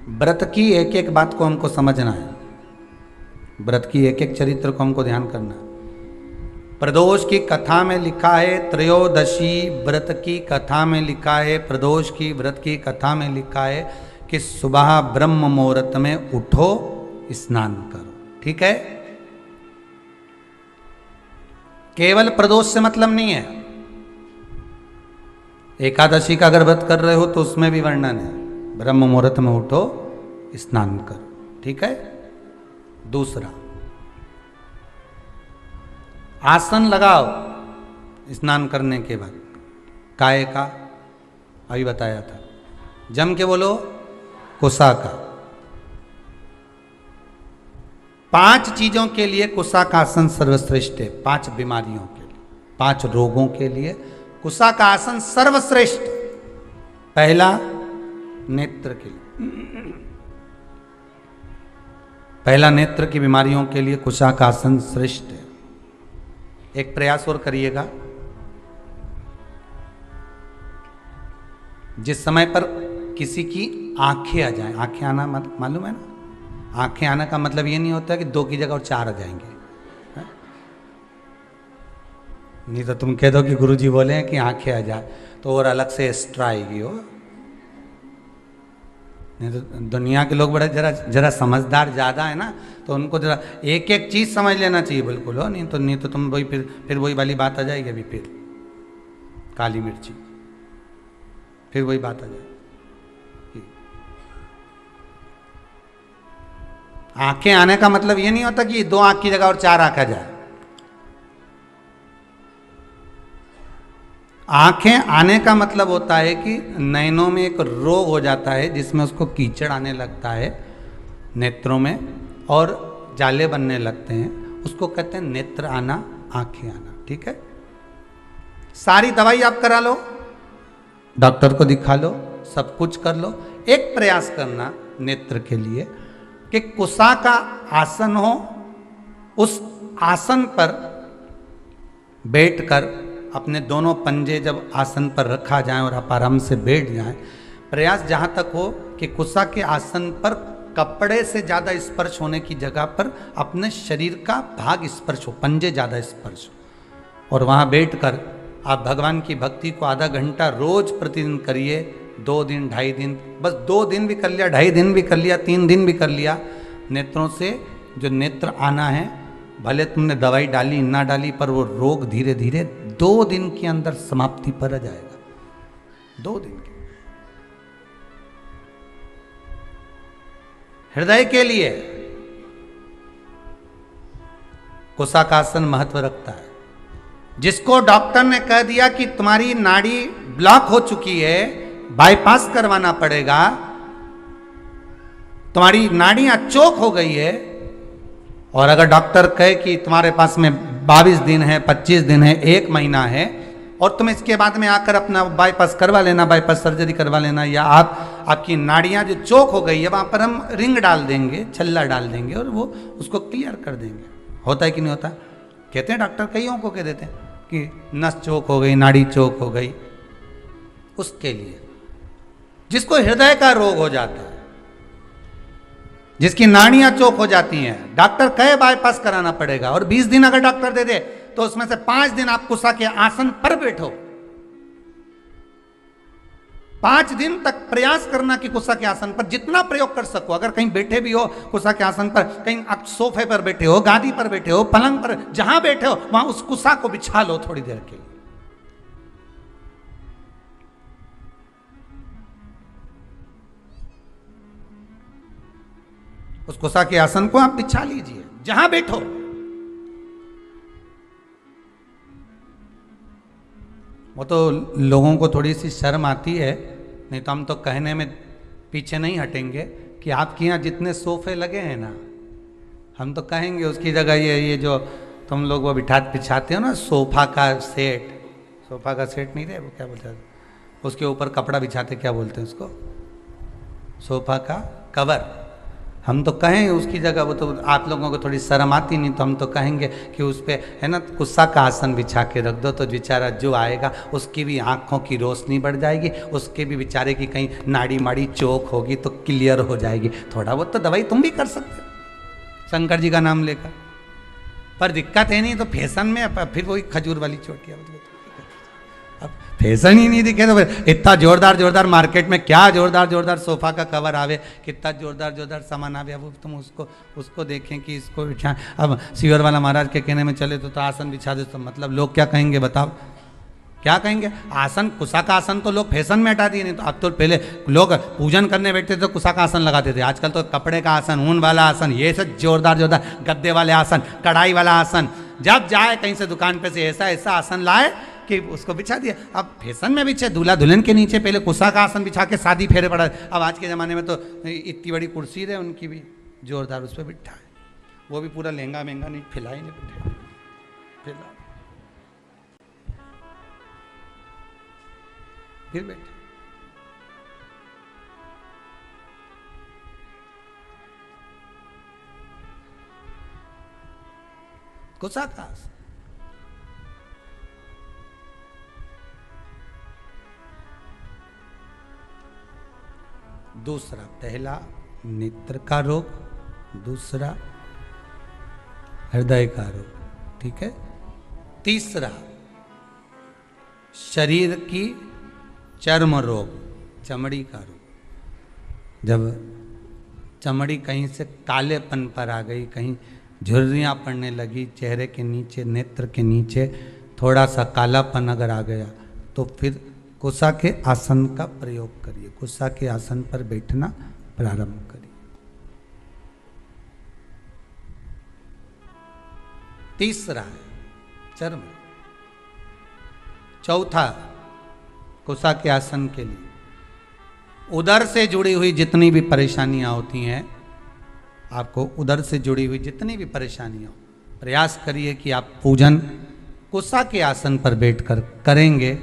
व्रत की एक एक बात को हमको समझना है, व्रत की एक एक चरित्र को हमको ध्यान करना है। प्रदोष की कथा में लिखा है, त्रयोदशी व्रत की कथा में लिखा है, प्रदोष की व्रत की कथा में लिखा है कि सुबह ब्रह्म मुहूर्त में उठो, स्नान करो। ठीक है, केवल प्रदोष से मतलब नहीं है। एकादशी का अगर व्रत कर रहे हो तो उसमें भी वर्णन है, ब्रह्म मुहूर्त में उठो, स्नान करो। ठीक है। दूसरा, आसन लगाओ स्नान करने के बाद। काय का अभी बताया था, जम के बोलो, कुसा का। 5 चीजों के लिए कुसा का आसन सर्वश्रेष्ठ है। 5 बीमारियों के लिए, 5 रोगों के लिए कुसा का आसन सर्वश्रेष्ठ। पहला, नेत्र के लिए, पहला नेत्र की बीमारियों के लिए कुसा का आसन श्रेष्ठ है। एक प्रयास और करिएगा, जिस समय पर किसी की आंखें आ जाएं, आंखें आना मालूम है ना, आंखें आने का मतलब ये नहीं होता कि 2 की जगह और 4 आ जाएंगे। है? नहीं तो तुम कह दो कि गुरुजी बोले हैं कि आंखें आ जाए तो और अलग से एक्स्ट्रा आएगी हो। नहीं तो दुनिया के लोग बड़े जरा समझदार ज़्यादा है ना, तो उनको जरा एक एक चीज़ समझ लेना चाहिए बिल्कुल हो। नहीं तो तुम वही फिर वही वाली बात आ जाएगी। अभी फिर काली मिर्ची, फिर वही बात आ जाएगी। आंखें आने का मतलब ये नहीं होता कि 2 आंख की जगह और 4 आंख आ जाए। आंखें आने का मतलब होता है कि नयनों में एक रोग हो जाता है जिसमें उसको कीचड़ आने लगता है नेत्रों में और जाले बनने लगते हैं, उसको कहते हैं नेत्र आना, आंखें आना। ठीक है, सारी दवाई आप करा लो, डॉक्टर को दिखा लो, सब कुछ कर लो, एक प्रयास करना नेत्र के लिए कि कुसा का आसन हो, उस आसन पर बैठकर अपने दोनों पंजे जब आसन पर रखा जाए और आप आराम से बैठ जाएं, प्रयास जहाँ तक हो कि कुसा के आसन पर कपड़े से ज़्यादा स्पर्श होने की जगह पर अपने शरीर का भाग स्पर्श हो, पंजे ज़्यादा स्पर्श हो, और वहाँ बैठकर आप भगवान की भक्ति को आधा घंटा रोज प्रतिदिन करिए। 2 दिन, 2.5 दिन, बस 2 दिन भी कर लिया, 2.5 दिन भी कर लिया, 3 दिन भी कर लिया, नेत्रों से जो नेत्र आना है, भले तुमने दवाई डाली ना डाली, पर वो रोग धीरे धीरे 2 दिन के अंदर समाप्ति पर आ जाएगा। 2 दिन के। हृदय के लिए कुसा का आसन महत्व रखता है। जिसको डॉक्टर ने कह दिया कि तुम्हारी नाड़ी ब्लॉक हो चुकी है, बाईपास करवाना पड़ेगा, तुम्हारी नाड़ियां चोक हो गई है, और अगर डॉक्टर कहे कि तुम्हारे पास में 22 दिन है, 25 दिन है, 1 महीना है, और तुम इसके बाद में आकर अपना बाईपास करवा लेना, बाईपास सर्जरी करवा लेना, या आपकी नाड़ियां जो चोक हो गई है वहां पर हम रिंग डाल देंगे, छल्ला डाल देंगे और वो उसको क्लियर कर देंगे। होता है कि नहीं होता? कहते हैं डॉक्टर, कईयों को कह देते हैं कि नस चोक हो गई, नाड़ी चोक हो गई। उसके लिए जिसको हृदय का रोग हो जाता है, जिसकी नाड़ियां चोक हो जाती हैं, डॉक्टर कहे बाईपास कराना पड़ेगा, और 20 दिन अगर डॉक्टर दे दे तो उसमें से 5 दिन आप कुसा के आसन पर बैठो। 5 दिन तक प्रयास करना कि कुसा के आसन पर जितना प्रयोग कर सको। अगर कहीं बैठे भी हो कुसा के आसन पर, कहीं आप सोफे पर बैठे हो, गादी पर बैठे हो, पलंग पर, जहां बैठे हो वहां उस कुसा को बिछा लो थोड़ी देर के लिए। उस कुसा के आसन को आप बिछा लीजिए जहां बैठो। वो तो लोगों को थोड़ी सी शर्म आती है, नहीं तो हम तो कहने में पीछे नहीं हटेंगे कि आपके यहाँ जितने सोफे लगे हैं ना, हम तो कहेंगे उसकी जगह ये जो तुम लोग वो बिछाते हो ना, सोफा का सेट, सोफा का सेट नहीं रहे, वो क्या बोलते हैं उसके ऊपर कपड़ा बिछाते, क्या बोलते हैं उसको, सोफा का कवर, हम तो कहें उसकी जगह, वो तो आप लोगों को थोड़ी शर्म आती नहीं, तो हम तो कहेंगे कि उस पर है ना कुस्सा का आसन बिछा के रख दो, तो बेचारा जो आएगा उसकी भी आंखों की रोशनी बढ़ जाएगी, उसके भी बेचारे की कहीं नाड़ी माड़ी चौक होगी तो क्लियर हो जाएगी। थोड़ा बहुत तो दवाई तुम भी कर सकते हो शंकर जी का नाम लेकर, पर दिक्कत है नहीं तो फैशन में फिर वही खजूर वाली चोटियाँ, अब फैशन ही नहीं दिखे तो फिर इतना जोरदार जोरदार मार्केट में क्या जोरदार जोरदार सोफा का कवर आवे, कितना जोरदार जोरदार सामान आवे, अब तुम उसको देखें कि इसको बिछाएं। अब सीवर वाला महाराज के कहने में चले तो आसन बिछा दे, तो मतलब लोग क्या कहेंगे बताओ, क्या कहेंगे? आसन, कुशा का आसन तो लोग फैशन में हटा दिए, नहीं तो अब तो पहले लोग पूजन करने बैठते थे तो कुशा का आसन लगाते थे, आजकल तो कपड़े का आसन, ऊन वाला आसन, ये सब जोरदार जोरदार गद्दे वाले आसन, कढ़ाई वाला आसन, जब जाए कहीं से दुकान पे से ऐसा ऐसा आसन लाए कि उसको बिछा दिया। अब फैशन में बिछे, दूल्हा दुल्हन के नीचे पहले कुशा का आसन बिछा के शादी फेरे पड़ा, अब आज के ज़माने में तो इतनी बड़ी कुर्सी है उनकी भी जोरदार, उस पर बिठा है, वो भी पूरा लहंगा महंगा नहीं, फिलाई नहीं बिठा, फिला फिर बैठे। कुशा का आसन, दूसरा, पहला नेत्र का रोग, दूसरा हृदय का रोग, ठीक है। तीसरा शरीर की चर्म रोग, चमड़ी का रोग, जब चमड़ी कहीं से कालेपन पर आ गई, कहीं झुर्रियाँ पड़ने लगी, चेहरे के नीचे, नेत्र के नीचे थोड़ा सा कालापन अगर आ गया तो फिर कुशा के आसन का प्रयोग करिए, कुशा के आसन पर बैठना प्रारंभ करिए। तीसरा है चर्म। चौथा, कुशा के आसन के लिए उदर से जुड़ी हुई जितनी भी परेशानियां होती हैं, आपको उदर से जुड़ी हुई जितनी भी परेशानियां हो, प्रयास करिए कि आप पूजन कुशा के आसन पर बैठकर करेंगे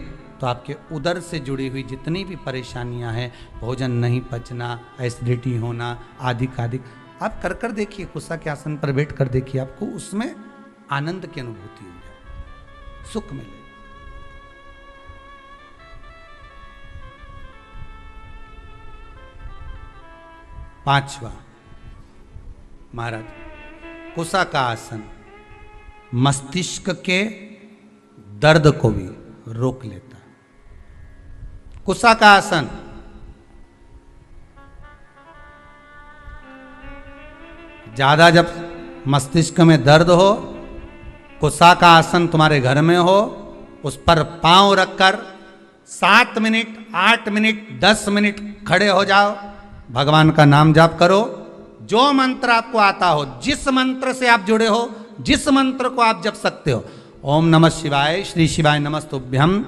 तो आपके उदर से जुड़ी हुई जितनी भी परेशानियां हैं, भोजन नहीं पचना, एसिडिटी होना, आदि आप कर देखिए, कुशा के आसन पर बैठ कर देखिए, आपको उसमें आनंद की अनुभूति हो जाए, सुख मिले। पांचवा, महाराज, कुशा का आसन मस्तिष्क के दर्द को भी रोक लेता है। कुशा का आसन ज्यादा जब मस्तिष्क में दर्द हो, कुशा का आसन तुम्हारे घर में हो, उस पर पांव रखकर 7 मिनट, 8 मिनट, 10 मिनट खड़े हो जाओ, भगवान का नाम जाप करो, जो मंत्र आपको आता हो, जिस मंत्र से आप जुड़े हो, जिस मंत्र को आप जप सकते हो, ओम नमः शिवाय, श्री शिवाय नमस्तुभ्यम,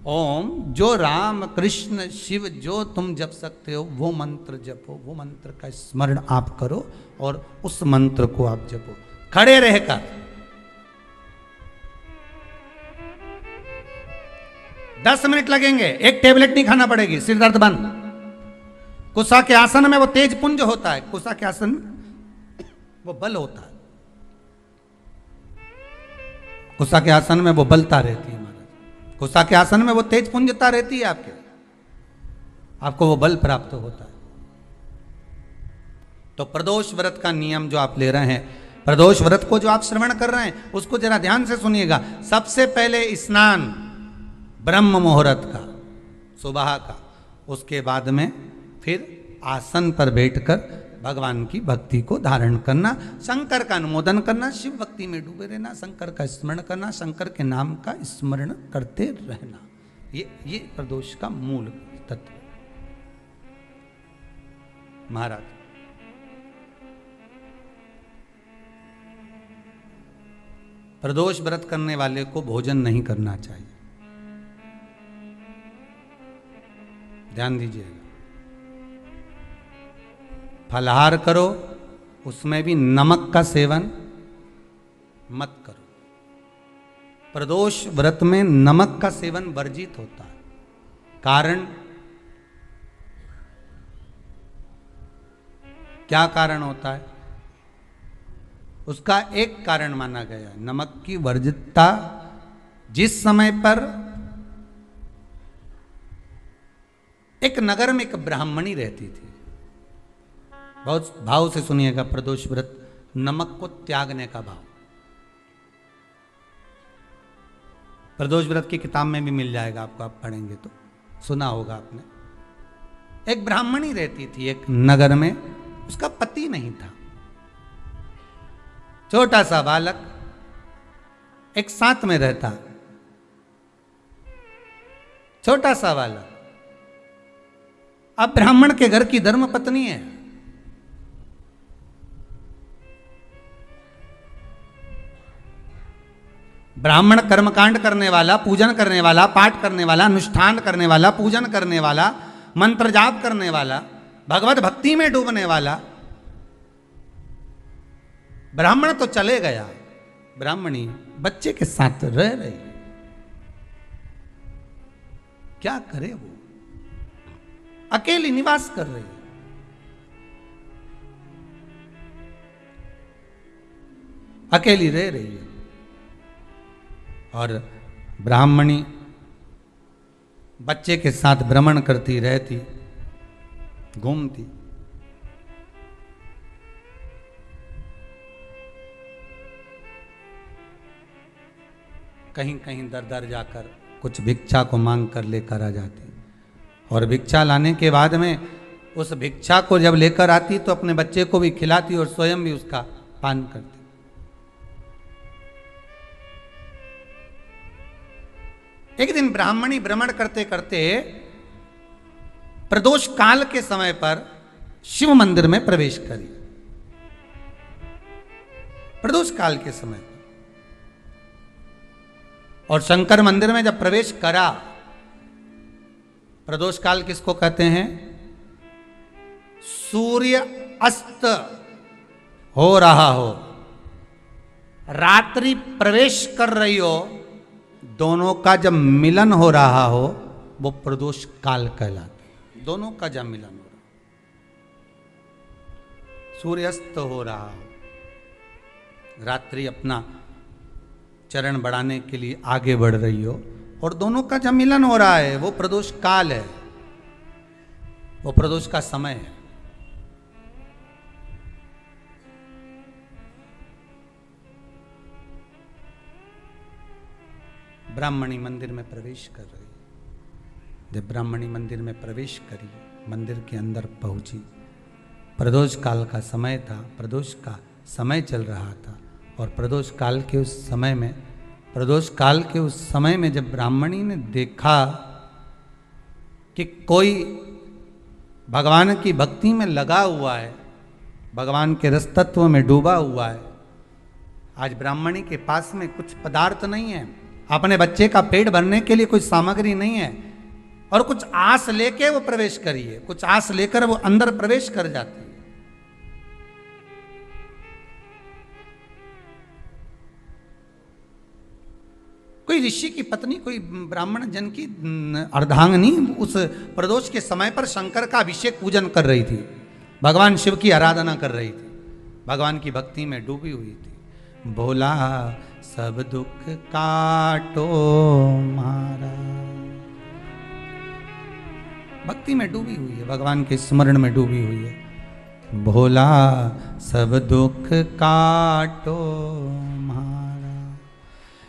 ओम, जो राम कृष्ण शिव जो तुम जप सकते हो वो मंत्र जपो, वो मंत्र का स्मरण आप करो और उस मंत्र को आप जपो खड़े रहकर। 10 मिनट लगेंगे, एक टेबलेट नहीं खाना पड़ेगी, सिर दर्द बंद। कुशा के आसन में वो तेज पुंज होता है, कुशा के आसन में वो बल होता है, कुशा के आसन में वो बलता रहती है महाराज, कुशा के आसन में वो तेज पुंजता रहती है, आपको वो बल प्राप्त होता है। तो प्रदोष व्रत का नियम जो आप ले रहे हैं, प्रदोष व्रत को जो आप श्रवण कर रहे हैं, उसको जरा ध्यान से सुनिएगा। सबसे पहले स्नान ब्रह्म मुहूर्त का, सुबह का, उसके बाद में फिर आसन पर बैठकर भगवान की भक्ति को धारण करना, शंकर का अनुमोदन करना, शिव भक्ति में डूबे रहना, शंकर का स्मरण करना, शंकर के नाम का स्मरण करते रहना, ये प्रदोष का मूल तत्व। महाराज, प्रदोष व्रत करने वाले को भोजन नहीं करना चाहिए, ध्यान दीजिएगा। फलाहार करो, उसमें भी नमक का सेवन मत करो। प्रदोष व्रत में नमक का सेवन वर्जित होता है, कारण क्या कारण होता है? उसका एक कारण माना गया, नमक की वर्जितता। जिस समय पर एक नगर में एक ब्राह्मणी रहती थी, बहुत भाव से सुनिएगा, प्रदोष व्रत, नमक को त्यागने का भाव। प्रदोष व्रत की किताब में भी मिल जाएगा आपको, आप पढ़ेंगे तो सुना होगा आपने। एक ब्राह्मणी रहती थी एक नगर में, उसका पति नहीं था, छोटा सा बालक एक साथ में रहता, छोटा सा बालक। अब ब्राह्मण के घर की धर्म पत्नी है, ब्राह्मण कर्मकांड करने वाला, पूजन करने वाला, पाठ करने वाला, अनुष्ठान करने वाला, पूजन करने वाला, मंत्र जाप करने वाला, भगवत भक्ति में डूबने वाला। ब्राह्मण तो चले गया, ब्राह्मणी बच्चे के साथ रह रही। क्या करे वो? अकेली निवास कर रही, अकेली रह रही है। और ब्राह्मणी बच्चे के साथ भ्रमण करती रहती, घूमती। कहीं कहीं दर दर जाकर कुछ भिक्षा को मांग कर लेकर आ जाती, और भिक्षा लाने के बाद में उस भिक्षा को जब लेकर आती तो अपने बच्चे को भी खिलाती और स्वयं भी उसका पान करती। एक दिन ब्राह्मणी भ्रमण करते करते प्रदोष काल के समय पर शिव मंदिर में प्रवेश करी। प्रदोष काल के समय पर, और शंकर मंदिर में जब प्रवेश करा, प्रदोष काल किसको कहते हैं? सूर्य अस्त हो रहा हो, रात्रि प्रवेश कर रही हो, दोनों का जब मिलन हो रहा हो वो प्रदोष काल कहलाता। दोनों का जब मिलन हो रहा, सूर्यास्त हो रहा हो, रात्रि अपना चरण बढ़ाने के लिए आगे बढ़ रही हो, और दोनों का जब मिलन हो रहा है वो प्रदोष काल है, वो प्रदोष का समय है। ब्राह्मणी मंदिर में प्रवेश कर रही, जब ब्राह्मणी मंदिर में प्रवेश करी, मंदिर के अंदर पहुंची, प्रदोष काल का समय था, प्रदोष का समय चल रहा था। और प्रदोष काल के उस समय में, प्रदोष काल के उस समय में जब ब्राह्मणी ने देखा कि कोई भगवान की भक्ति में लगा हुआ है, भगवान के रस तत्व में डूबा हुआ है, आज ब्राह्मणी के पास में कुछ पदार्थ नहीं है, अपने बच्चे का पेट भरने के लिए कोई सामग्री नहीं है, और कुछ आस लेके वो प्रवेश करी है, कुछ आस लेकर वो अंदर प्रवेश कर जाती है। कोई ऋषि की पत्नी, कोई ब्राह्मण जन की अर्धांगिनी उस प्रदोष के समय पर शंकर का अभिषेक पूजन कर रही थी, भगवान शिव की आराधना कर रही थी, भगवान की भक्ति में डूबी हुई थी। भोला सब दुख काटो मारा, भक्ति में डूबी हुई है, भगवान के स्मरण में डूबी हुई है। भोला सब दुख काटो मारा,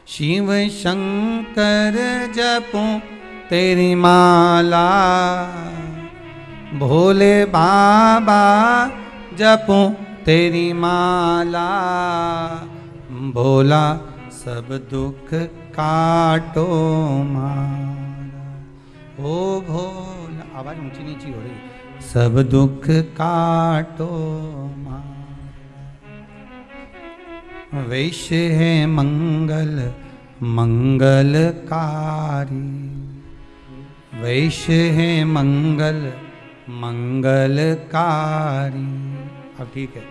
शिव शंकर जपूं तेरी माला, भोले बाबा जपूं तेरी माला, भोला सब दुख काटो मारा। ओ भोला, आवाज ऊंची नीची हो रही, सब दुख काटो मारा। वैश्य है मंगल मंगलकारी, वैश्य है मंगल मंगलकारी। अब ठीक है।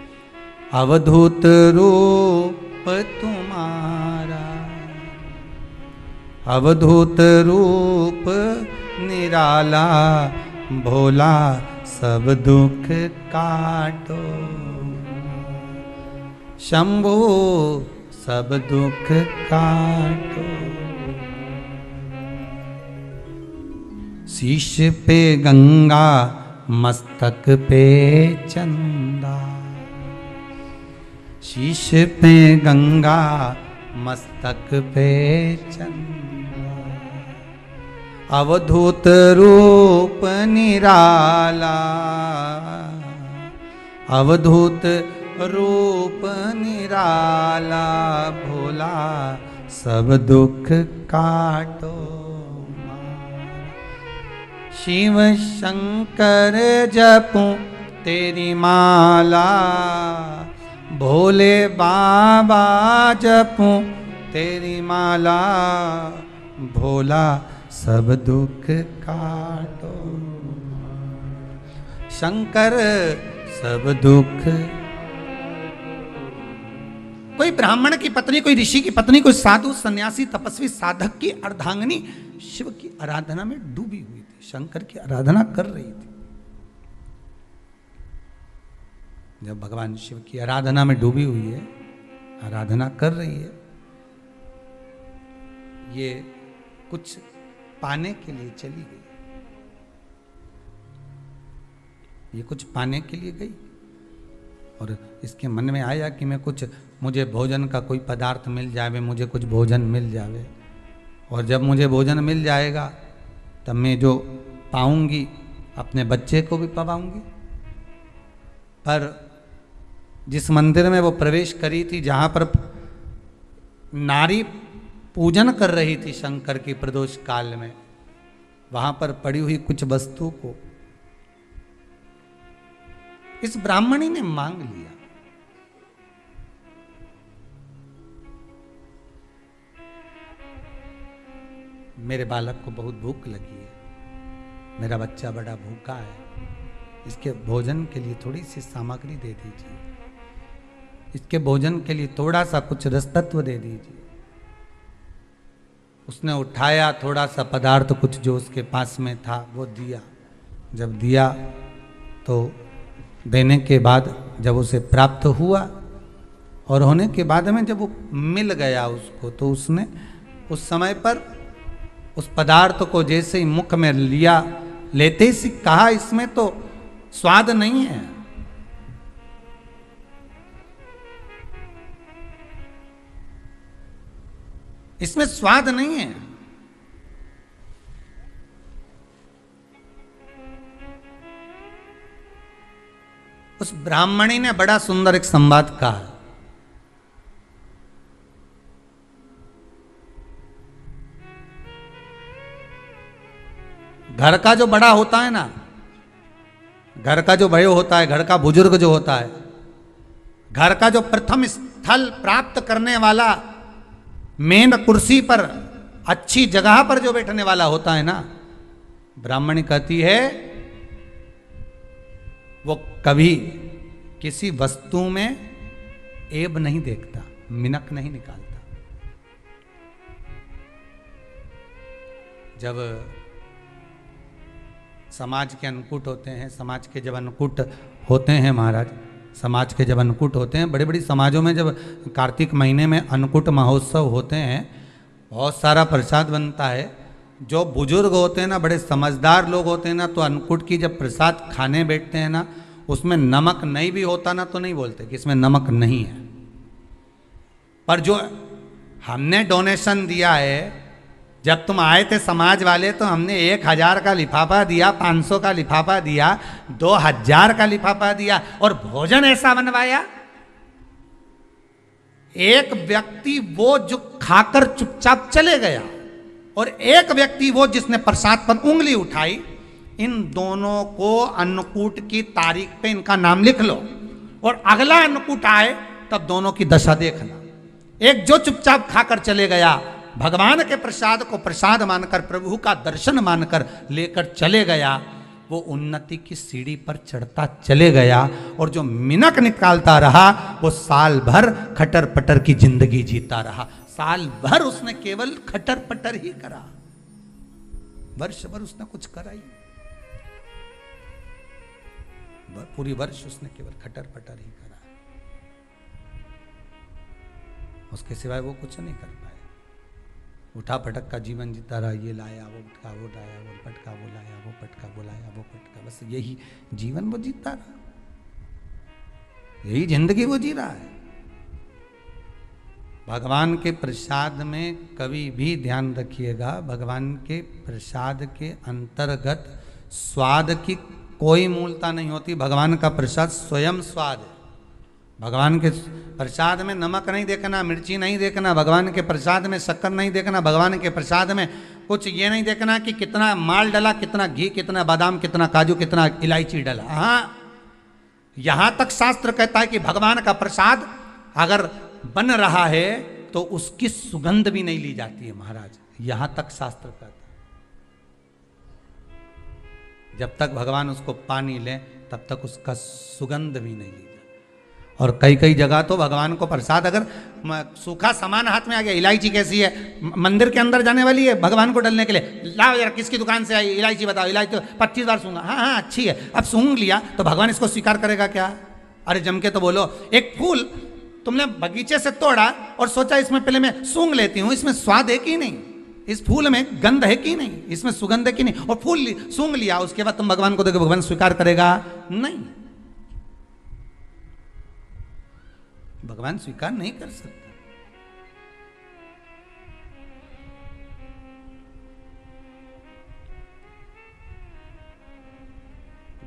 अवधूत रूप तुम्हारा, अवधूत रूप निराला, भोला सब दुख काटो, शंभु सब दुख काटो। शीश पे गंगा मस्तक पे चंदा, शीश पे गंगा मस्तक पे चंदा। अवधूत रूप निराला, अवधूत रूप निराला, भोला सब दुख काटो। शिव शंकर जपूं तेरी माला, भोले बाबा जपूं तेरी माला, भोला सब दुख काटो। शंकर सब दुख। कोई ब्राह्मण की पत्नी, कोई ऋषि की पत्नी, कोई साधु सन्यासी तपस्वी साधक की अर्धांगिनी शिव की आराधना में डूबी हुई थी, शंकर की आराधना कर रही थी। जब भगवान शिव की आराधना में डूबी हुई है, आराधना कर रही है, ये कुछ पाने के लिए चली गई, ये कुछ पाने के लिए गई और इसके मन में आया कि मैं कुछ, मुझे भोजन का कोई पदार्थ मिल जावे, मुझे कुछ भोजन मिल जावे, और जब मुझे भोजन मिल जाएगा तब मैं जो पाऊंगी अपने बच्चे को भी पाऊंगी। पर जिस मंदिर में वो प्रवेश करी थी, जहाँ पर नारी पूजन कर रही थी शंकर की प्रदोष काल में, वहाँ पर पड़ी हुई कुछ वस्तु को इस ब्राह्मणी ने मांग लिया। मेरे बालक को बहुत भूख लगी है, मेरा बच्चा बड़ा भूखा है, इसके भोजन के लिए थोड़ी सी सामग्री दे दीजिए, इसके भोजन के लिए थोड़ा सा कुछ रसतत्व दे दीजिए। उसने उठाया थोड़ा सा पदार्थ, कुछ जो उसके पास में था वो दिया। जब दिया तो देने के बाद जब उसे प्राप्त हुआ और होने के बाद में जब वो मिल गया उसको, तो उसने उस समय पर उस पदार्थ को जैसे ही मुख में लिया, लेते ही कहा इसमें तो स्वाद नहीं है। इसमें स्वाद नहीं है। उस ब्राह्मणी ने बड़ा सुंदर एक संवाद कहा। घर का जो बड़ा होता है ना, घर का जो भयो होता है, घर का बुजुर्ग जो होता है, घर का जो प्रथम स्थल प्राप्त करने वाला, मेन कुर्सी पर अच्छी जगह पर जो बैठने वाला होता है ना, ब्राह्मणी कहती है वो कभी किसी वस्तु में ऐब नहीं देखता, मिनक नहीं निकालता। जब समाज के अन्नकूट होते हैं, समाज के जब अन्नकूट होते हैं महाराज, समाज के जब अन्नकूट होते हैं, बड़े बड़ी समाजों में जब कार्तिक महीने में अन्नकूट महोत्सव होते हैं, बहुत सारा प्रसाद बनता है। जो बुजुर्ग होते हैं ना, बड़े समझदार लोग होते हैं ना, तो अन्नकूट की जब प्रसाद खाने बैठते हैं ना, उसमें नमक नहीं भी होता ना, तो नहीं बोलते कि इसमें नमक नहीं है। पर जो हमने डोनेशन दिया है, जब तुम आए थे समाज वाले, तो हमने 1000 का लिफाफा दिया, 500 का लिफाफा दिया, 2000 का लिफाफा दिया, और भोजन ऐसा बनवाया। एक व्यक्ति वो जो खाकर चुपचाप चले गया, और एक व्यक्ति वो जिसने प्रसाद पर उंगली उठाई। इन दोनों को अन्नकूट की तारीख पे इनका नाम लिख लो, और अगला अन्नकूट आए तब दोनों की दशा देखना। एक जो चुपचाप खाकर चले गया, भगवान के प्रसाद को प्रसाद मानकर, प्रभु का दर्शन मानकर लेकर चले गया, वो उन्नति की सीढ़ी पर चढ़ता चले गया, और जो मिनक निकालता रहा वो साल भर खटर पटर की जिंदगी जीता रहा। साल भर उसने केवल खटर पटर ही करा, वर्ष भर उसने कुछ करा ही। पूरी वर्ष उसने केवल खटर पटर ही करा, उसके सिवाय वो कुछ नहीं कर पाए। उठा पटक का जीवन जीता रहा, ये लाया वो पटका, वो लाया वो पटका, वो लाया वो पटका, वो लाया वो पटका, बस यही जीवन वो जीता रहा, यही जिंदगी वो जी रहा है। भगवान के प्रसाद में कभी भी ध्यान रखिएगा, भगवान के प्रसाद के अंतर्गत स्वाद की कोई मूलता नहीं होती। भगवान का प्रसाद स्वयं स्वाद है। भगवान के प्रसाद में नमक नहीं देखना, मिर्ची नहीं देखना, भगवान के प्रसाद में शक्कर नहीं देखना, भगवान के प्रसाद में कुछ ये नहीं देखना कि कितना माल डला, कितना घी, कितना बादाम, कितना काजू, कितना इलायची डला। हाँ, यहां तक शास्त्र कहता है कि भगवान का प्रसाद अगर बन रहा है तो उसकी सुगंध भी नहीं ली जाती है महाराज, यहां तक शास्त्र कहता है। जब तक भगवान उसको पानी ले तब तक उसका सुगंध भी नहीं ली जाती। और कई कई जगह तो भगवान को प्रसाद अगर सूखा सामान हाथ में आ गया, इलायची कैसी है, मंदिर के अंदर जाने वाली है भगवान को डलने के लिए, लाओ जरा किसकी दुकान से आई इलायची बताओ, इलायची तो 25 बार सूंघा, हाँ हाँ अच्छी है, अब सूंघ लिया तो भगवान इसको स्वीकार करेगा क्या? अरे जम के तो बोलो, एक फूल तुमने बगीचे से तोड़ा और सोचा इसमें पहले मैं सूंघ लेती हूं, इसमें स्वाद है कि नहीं, इस फूल में गंध है कि नहीं, इसमें सुगंध है कि नहीं, और फूल सूंघ लिया, उसके बाद तुम भगवान को देखो, भगवान स्वीकार करेगा? नहीं, भगवान स्वीकार नहीं कर सकता।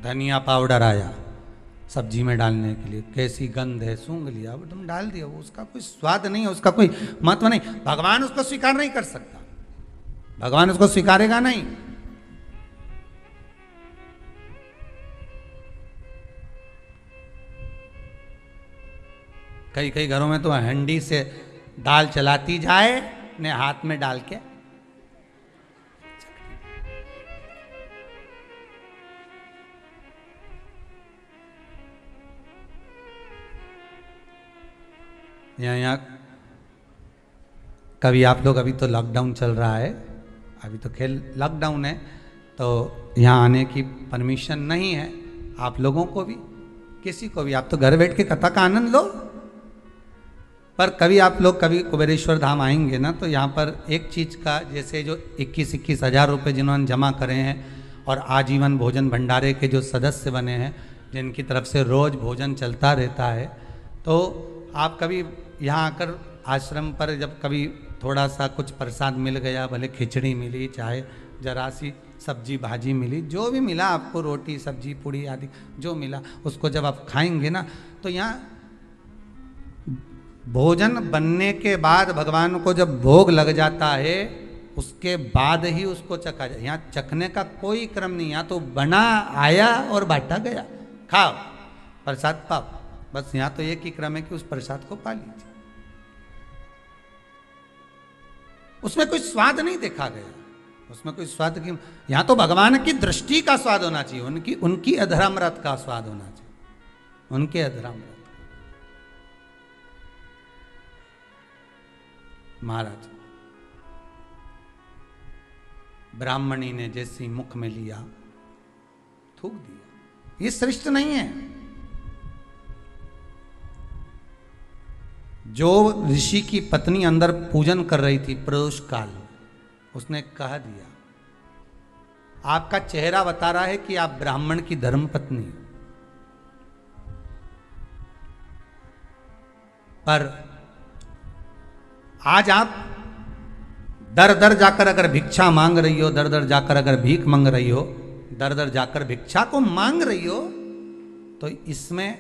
धनिया पाउडर आया सब्जी में डालने के लिए, कैसी गंध है, सूंघ लिया, वो तुम डाल दिया, वो उसका कोई स्वाद नहीं है, उसका कोई महत्व नहीं, भगवान उसको स्वीकार नहीं कर सकता, भगवान उसको स्वीकारेगा नहीं। कई कई घरों में तो हंडी से दाल चलाती जाए ने हाथ में डाल के, यहाँ कभी आप लोग, अभी तो लॉकडाउन चल रहा है, अभी तो खेल लॉकडाउन है, तो यहाँ आने की परमिशन नहीं है आप लोगों को भी, किसी को भी, आप तो घर बैठ के कथा का आनंद लो। पर कभी आप लोग कभी कुबेरेश्वर धाम आएंगे ना, तो यहाँ पर एक चीज़ का, जैसे जो 21-21 हज़ार रुपये जिन्होंने जमा करे हैं और आजीवन भोजन भंडारे के जो सदस्य बने हैं, जिनकी तरफ से रोज़ भोजन चलता रहता है, तो आप कभी यहाँ आकर आश्रम पर जब कभी थोड़ा सा कुछ प्रसाद मिल गया, भले खिचड़ी मिली, चाहे जरा सी सब्जी भाजी मिली, जो भी मिला आपको, रोटी सब्जी पूड़ी आदि जो मिला, उसको जब आप खाएंगे ना, तो यहाँ भोजन बनने के बाद भगवान को जब भोग लग जाता है, उसके बाद ही उसको चखा जाए। यहाँ चखने का कोई क्रम नहीं, यहाँ तो बना आया और बांटा गया, खाओ प्रसाद पाओ, बस यहाँ तो एक ही क्रम है कि उस प्रसाद को पा लीजिए। उसमें कोई स्वाद नहीं देखा गया, उसमें कोई स्वाद की, यहाँ तो भगवान की दृष्टि का स्वाद होना चाहिए, उनकी अधरामृत का स्वाद होना चाहिए, उनके अधरामृत। महाराज ब्राह्मणी ने जैसी मुख में लिया थूक दिया, ये श्रेष्ठ नहीं है। जो ऋषि की पत्नी अंदर पूजन कर रही थी प्रदोष काल, उसने कह दिया, आपका चेहरा बता रहा है कि आप ब्राह्मण की धर्मपत्नी, पर आज आप दर दर जाकर अगर भिक्षा मांग रही हो, दर दर जाकर अगर भीख मांग रही हो, दर दर जाकर भिक्षा को मांग रही हो, तो इसमें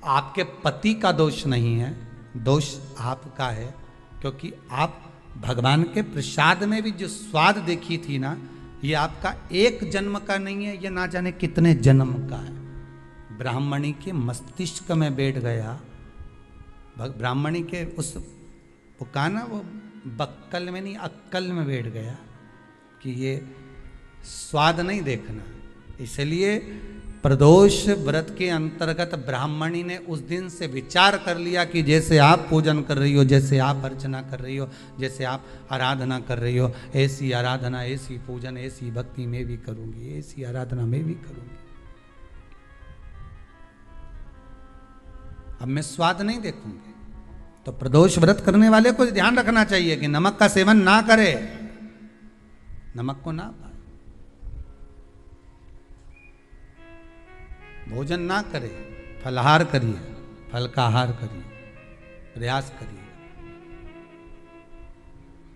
आपके पति का दोष नहीं है, दोष आपका है, क्योंकि आप भगवान के प्रसाद में भी जो स्वाद देखी थी ना, ये आपका एक जन्म का नहीं है, ये ना जाने कितने जन्म का है। ब्राह्मणी के मस्तिष्क में बैठ गया, ब्राह्मणी के उस का ना वो बक्कल में नहीं अक्कल में बैठ गया कि ये स्वाद नहीं देखना। इसलिए प्रदोष व्रत के अंतर्गत ब्राह्मणी ने उस दिन से विचार कर लिया कि जैसे आप पूजन कर रही हो, जैसे आप अर्चना कर रही हो, जैसे आप आराधना कर रही हो, ऐसी आराधना, ऐसी पूजन, ऐसी भक्ति मैं भी करूंगी, ऐसी आराधना मैं भी करूंगी। अब मैं स्वाद नहीं देखूंगी। तो प्रदोष व्रत करने वाले को ध्यान रखना चाहिए कि नमक का सेवन ना करे, नमक को ना पाए, भोजन ना करे, फलाहार करिए, फल का आहार करिए, प्रयास करिए।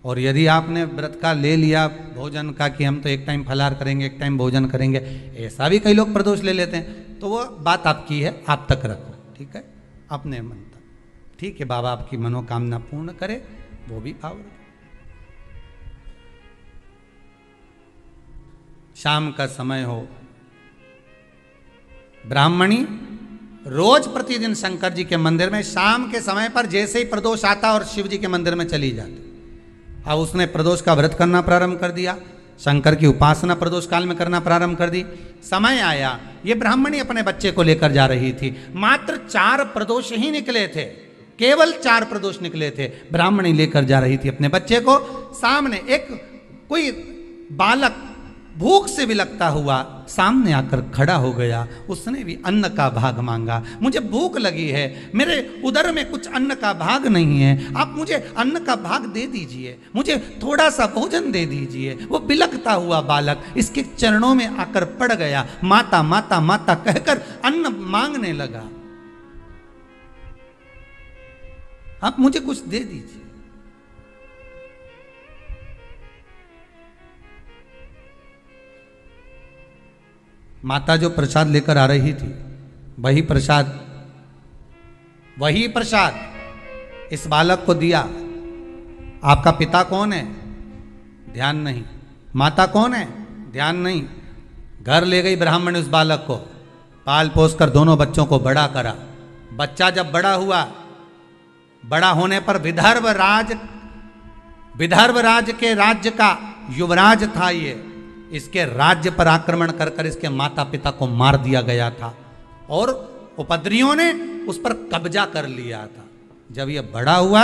और यदि आपने व्रत का ले लिया भोजन का कि हम तो एक टाइम फलाहार करेंगे, एक टाइम भोजन करेंगे, ऐसा भी कई लोग प्रदोष ले लेते हैं, तो वो बात आपकी है, आप तक रखो, ठीक है, अपने मन तक। ठीक है, बाबा आपकी मनोकामना पूर्ण करे, वो भी भाव रखो। शाम का समय हो, ब्राह्मणी रोज प्रतिदिन शंकर जी के मंदिर में शाम के समय पर जैसे ही प्रदोष आता और शिव जी के मंदिर में चली जाती। अब उसने प्रदोष का व्रत करना प्रारंभ कर दिया, शंकर की उपासना प्रदोष काल में करना प्रारंभ कर दी। समय आया, ये ब्राह्मणी अपने बच्चे को लेकर जा रही थी, मात्र 4 प्रदोष ही निकले थे, केवल 4 प्रदोष निकले थे। ब्राह्मणी लेकर जा रही थी अपने बच्चे को, सामने एक कोई बालक भूख से विलकता हुआ सामने आकर खड़ा हो गया। उसने भी अन्न का भाग मांगा, मुझे भूख लगी है, मेरे उदर में कुछ अन्न का भाग नहीं है, आप मुझे अन्न का भाग दे दीजिए, मुझे थोड़ा सा भोजन दे दीजिए। वो बिलकता हुआ बालक इसके चरणों में आकर पड़ गया, माता माता माता कहकर अन्न मांगने लगा, आप मुझे कुछ दे दीजिए। माता जो प्रसाद लेकर आ रही थी, वही प्रसाद इस बालक को दिया। आपका पिता कौन है? ध्यान नहीं। माता कौन है? ध्यान नहीं। घर ले गई ब्राह्मण उस बालक को, पाल पोस कर दोनों बच्चों को बड़ा करा। बच्चा जब बड़ा हुआ, बड़ा होने पर विदर्भ राज के राज्य का युवराज था ये। इसके राज्य पर आक्रमण कर कर इसके माता पिता को मार दिया गया था और उपद्रवियों ने उस पर कब्जा कर लिया था। जब ये बड़ा हुआ,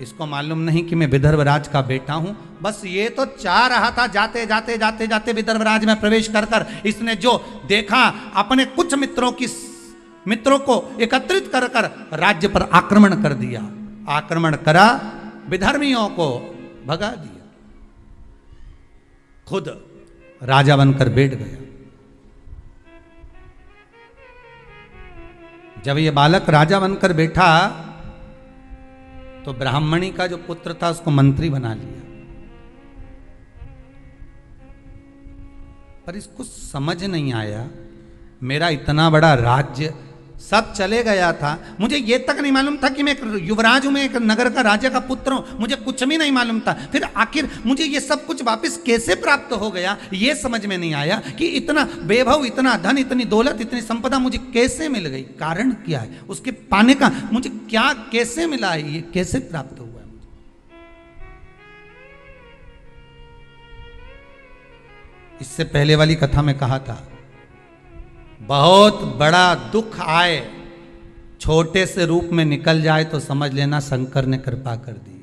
इसको मालूम नहीं कि मैं विदर्भ राज का बेटा हूं, बस ये तो चाह रहा था जाते जाते जाते जाते विदर्भ राज में प्रवेश कर कर इसने जो देखा, अपने कुछ मित्रों को एकत्रित कर कर राज्य पर आक्रमण कर दिया। आक्रमण करा, विधर्मियों को भगा दिया, खुद राजा बनकर बैठ गया। जब ये बालक राजा बनकर बैठा तो ब्राह्मणी का जो पुत्र था उसको मंत्री बना लिया। पर इसको समझ नहीं आया, मेरा इतना बड़ा राज्य सब चले गया था, मुझे ये तक नहीं मालूम था कि मैं एक युवराज हूं, मैं एक नगर का राजा का पुत्र हूं, मुझे कुछ भी नहीं मालूम था। फिर आखिर मुझे ये सब कुछ वापस कैसे प्राप्त हो गया, ये समझ में नहीं आया कि इतना वैभव, इतना धन, इतनी दौलत, इतनी संपदा मुझे कैसे मिल गई, कारण क्या है, उसके पाने का मुझे क्या कैसे मिला है, ये कैसे प्राप्त हुआ है। इससे पहले वाली कथा में कहा था, बहुत बड़ा दुख आए, छोटे से रूप में निकल जाए तो समझ लेना शंकर ने कृपा कर दी।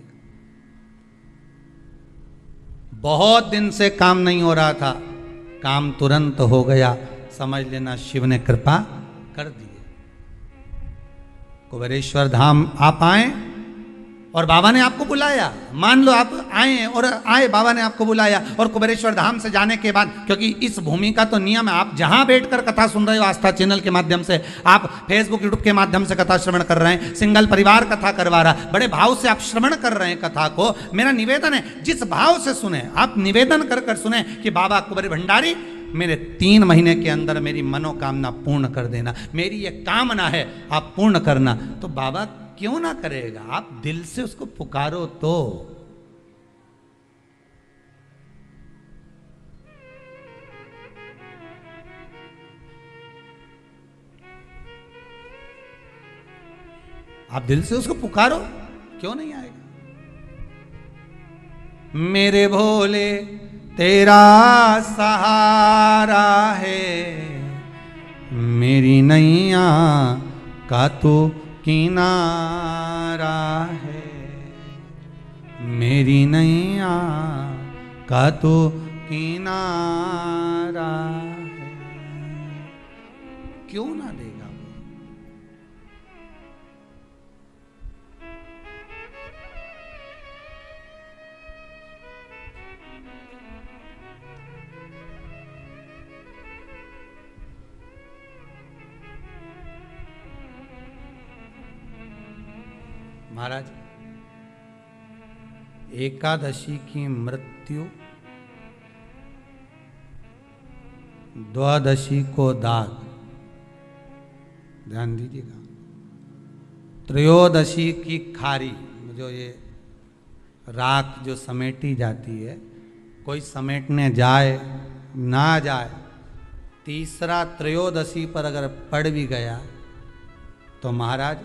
बहुत दिन से काम नहीं हो रहा था, काम तुरंत हो गया, समझ लेना शिव ने कृपा कर दी। कुबेरेश्वर धाम आप आए और बाबा ने आपको बुलाया, मान लो आप आए हैं और आए, बाबा ने आपको बुलाया, और कुबेरेश्वर धाम से जाने के बाद, क्योंकि इस भूमि का तो नियम है, आप जहां बैठकर कथा सुन रहे हो, आस्था चैनल के माध्यम से, आप फेसबुक यूट्यूब के माध्यम से कथा श्रवण कर रहे हैं, सिंगल परिवार कथा करवा रहा, बड़े भाव से आप श्रवण कर रहे हैं कथा को। मेरा निवेदन है, जिस भाव से सुने, आप निवेदन कर कर सुने कि बाबा कुबेर भंडारी, मेरे 3 महीने के अंदर मेरी मनोकामना पूर्ण कर देना, मेरी ये कामना है, आप पूर्ण करना। तो बाबा क्यों ना करेगा, आप दिल से उसको पुकारो तो। आप दिल से उसको पुकारो, क्यों नहीं आएगा। मेरे भोले तेरा सहारा है, मेरी नैया का तू किनारा है, मेरी नैया का तो किनारा है। क्यों ना देगा वो। महाराज एकादशी की मृत्यु, द्वादशी को दाग, ध्यान दीजिएगा, त्रयोदशी की खारी, जो ये राख जो समेटी जाती है, कोई समेटने जाए ना जाए, तीसरा त्रयोदशी पर अगर पड़ भी गया तो महाराज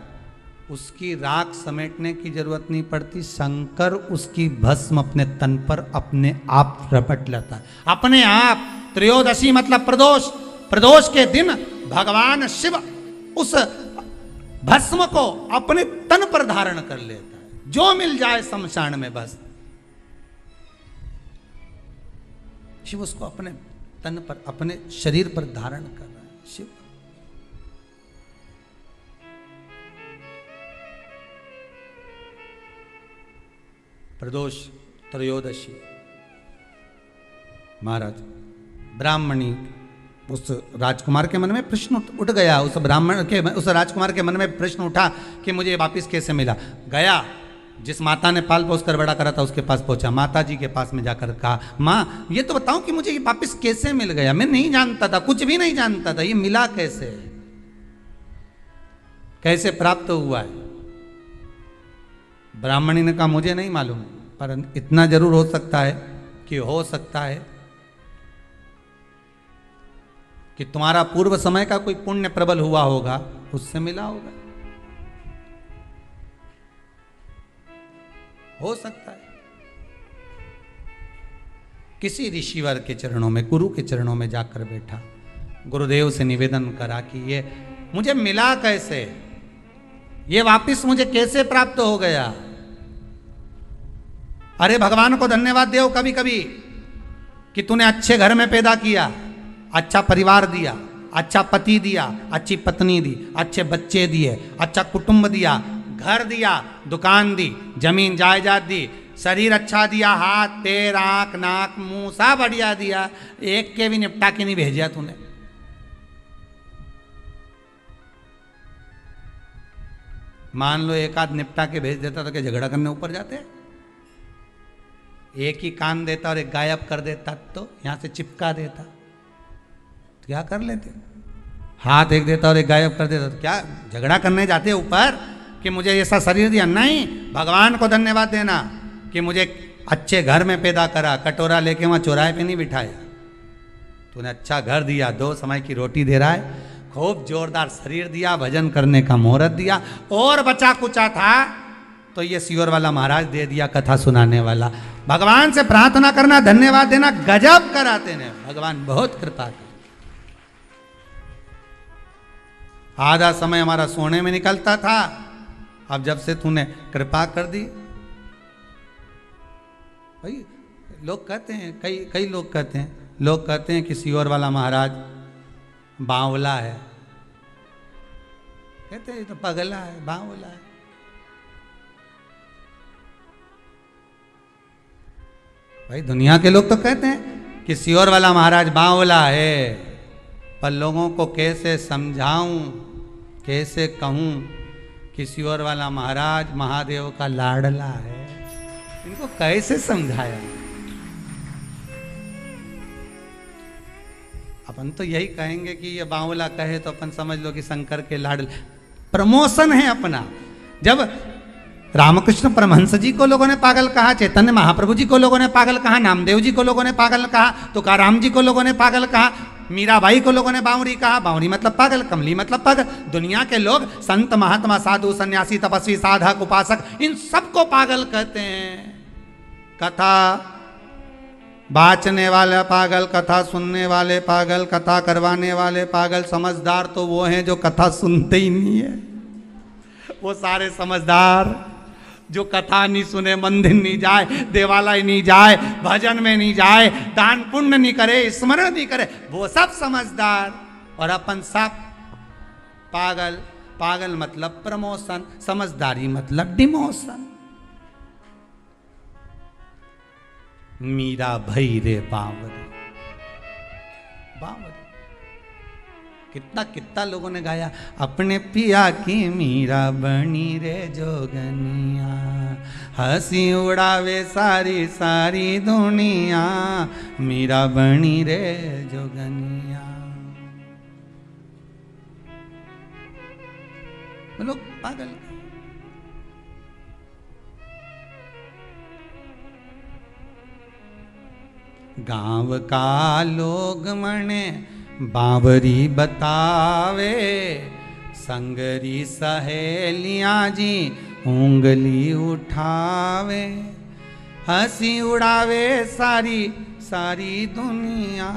उसकी राख समेटने की जरूरत नहीं पड़ती, शंकर उसकी भस्म अपने तन पर अपने आप रपट लेता है, अपने आप। त्रयोदशी मतलब प्रदोष, प्रदोष के दिन भगवान शिव उस भस्म को अपने तन पर धारण कर लेता है, जो मिल जाए शमशान में बस शिव उसको अपने तन पर, अपने शरीर पर धारण कर रहा है शिव। प्रदोष त्रयोदशी, महाराज ब्राह्मणी, उस राजकुमार के मन में प्रश्न उठ गया, उस ब्राह्मण के, उस राजकुमार के मन में प्रश्न उठा कि मुझे वापिस कैसे मिला। गया, जिस माता ने पाल पोस कर बड़ा करा था उसके पास पहुंचा, माता जी के पास में जाकर कहा, माँ ये तो बताओ कि मुझे ये वापिस कैसे मिल गया, मैं नहीं जानता था, कुछ भी नहीं जानता था, ये मिला कैसे, कैसे प्राप्त हुआ है। ब्राह्मणी ने कहा मुझे नहीं मालूम, पर इतना जरूर हो सकता है कि हो सकता है कि तुम्हारा पूर्व समय का कोई पुण्य प्रबल हुआ होगा, उससे मिला होगा, हो सकता है। किसी ऋषिवर के चरणों में, गुरु के चरणों में जाकर बैठा, गुरुदेव से निवेदन करा कि ये मुझे मिला कैसे, ये वापिस मुझे कैसे प्राप्त हो गया। अरे भगवान को धन्यवाद दो कभी कभी कि तूने अच्छे घर में पैदा किया, अच्छा परिवार दिया, अच्छा पति दिया, अच्छी पत्नी दी, अच्छे बच्चे दिए, अच्छा कुटुंब दिया, घर दिया, दुकान दी, जमीन जायदाद दी, शरीर अच्छा दिया, हाथ पैर आंख नाक मुंह सब बढ़िया दिया, एक के भी निपटा के नहीं भेजा तूने। मान लो एक आध निपटा के भेज देता तो क्या झगड़ा करने ऊपर जाते? एक ही कान देता और एक गायब कर देता तो यहां से चिपका देता तो क्या कर लेते? हाथ एक देता और एक गायब कर देता तो क्या झगड़ा करने जाते ऊपर कि मुझे ऐसा शरीर दिया? नहीं, भगवान को धन्यवाद देना कि मुझे अच्छे घर में पैदा करा, कटोरा लेके वहां चौराहे पे नहीं बिठाया, तूने अच्छा घर दिया, 2 समय की रोटी दे रहा है, खूब जोरदार शरीर दिया, भजन करने का मुहूर्त दिया, और बचा कुचा था तो ये सियोर वाला महाराज दे दिया, कथा सुनाने वाला। भगवान से प्रार्थना करना, धन्यवाद देना, गजब कराते ने भगवान, बहुत कृपा कर। आधा समय हमारा सोने में निकलता था, अब जब से तूने कृपा कर दी, भाई लोग कहते हैं, कई लोग कहते हैं कि सियोर वाला महाराज बावला है, कहते हैं तो पगला है, बावला है। भाई दुनिया के लोग तो कहते हैं कि सियोर वाला महाराज बावला है, पर लोगों को कैसे समझाऊं, कैसे कहूं कि सियोर वाला महाराज महादेव का लाडला है, इनको कैसे समझाया? अपन तो यही कहेंगे कि ये बावला कहे तो अपन समझ लो कि शंकर के लाडले, प्रमोशन है अपना। जब रामकृष्ण परमहंस जी को लोगों ने पागल कहा, चैतन्य महाप्रभु जी को लोगों ने पागल कहा, नामदेव जी को लोगों ने पागल कहा, तुकाराम जी को लोगों ने पागल कहा, मीराबाई को लोगों ने बावरी कहा, बावरी मतलब पागल, कमली मतलब पागल। दुनिया के लोग संत महात्मा साधु सन्यासी तपस्वी साधक उपासक इन सबको पागल कहते हैं। कथा बाचने वाले पागल, कथा सुनने वाले पागल, कथा करवाने वाले पागल, समझदार तो वो हैं जो कथा सुनते ही नहीं है, वो सारे समझदार जो कथा नहीं सुने, मंदिर नहीं जाए, देवालय नहीं जाए, भजन में नहीं जाए, दान पुण्य नहीं करे, स्मरण नहीं करे, वो सब समझदार। और अपन सब पागल। पागल मतलब प्रमोशन, समझदारी मतलब डिमोशन। मीरा भई रे बावरी, बावरी। कितना कितना लोगों ने गाया, अपने पिया की मीरा बनी रे जोगनिया, हंसी उड़ावे सारी सारी दुनिया, मीरा बनी रे जोगनिया। लोग पागल। गांव का लोग मने बावरी बतावे, संगरी सहेलियां जी उंगली उठावे, हंसी उड़ावे सारी सारी दुनिया,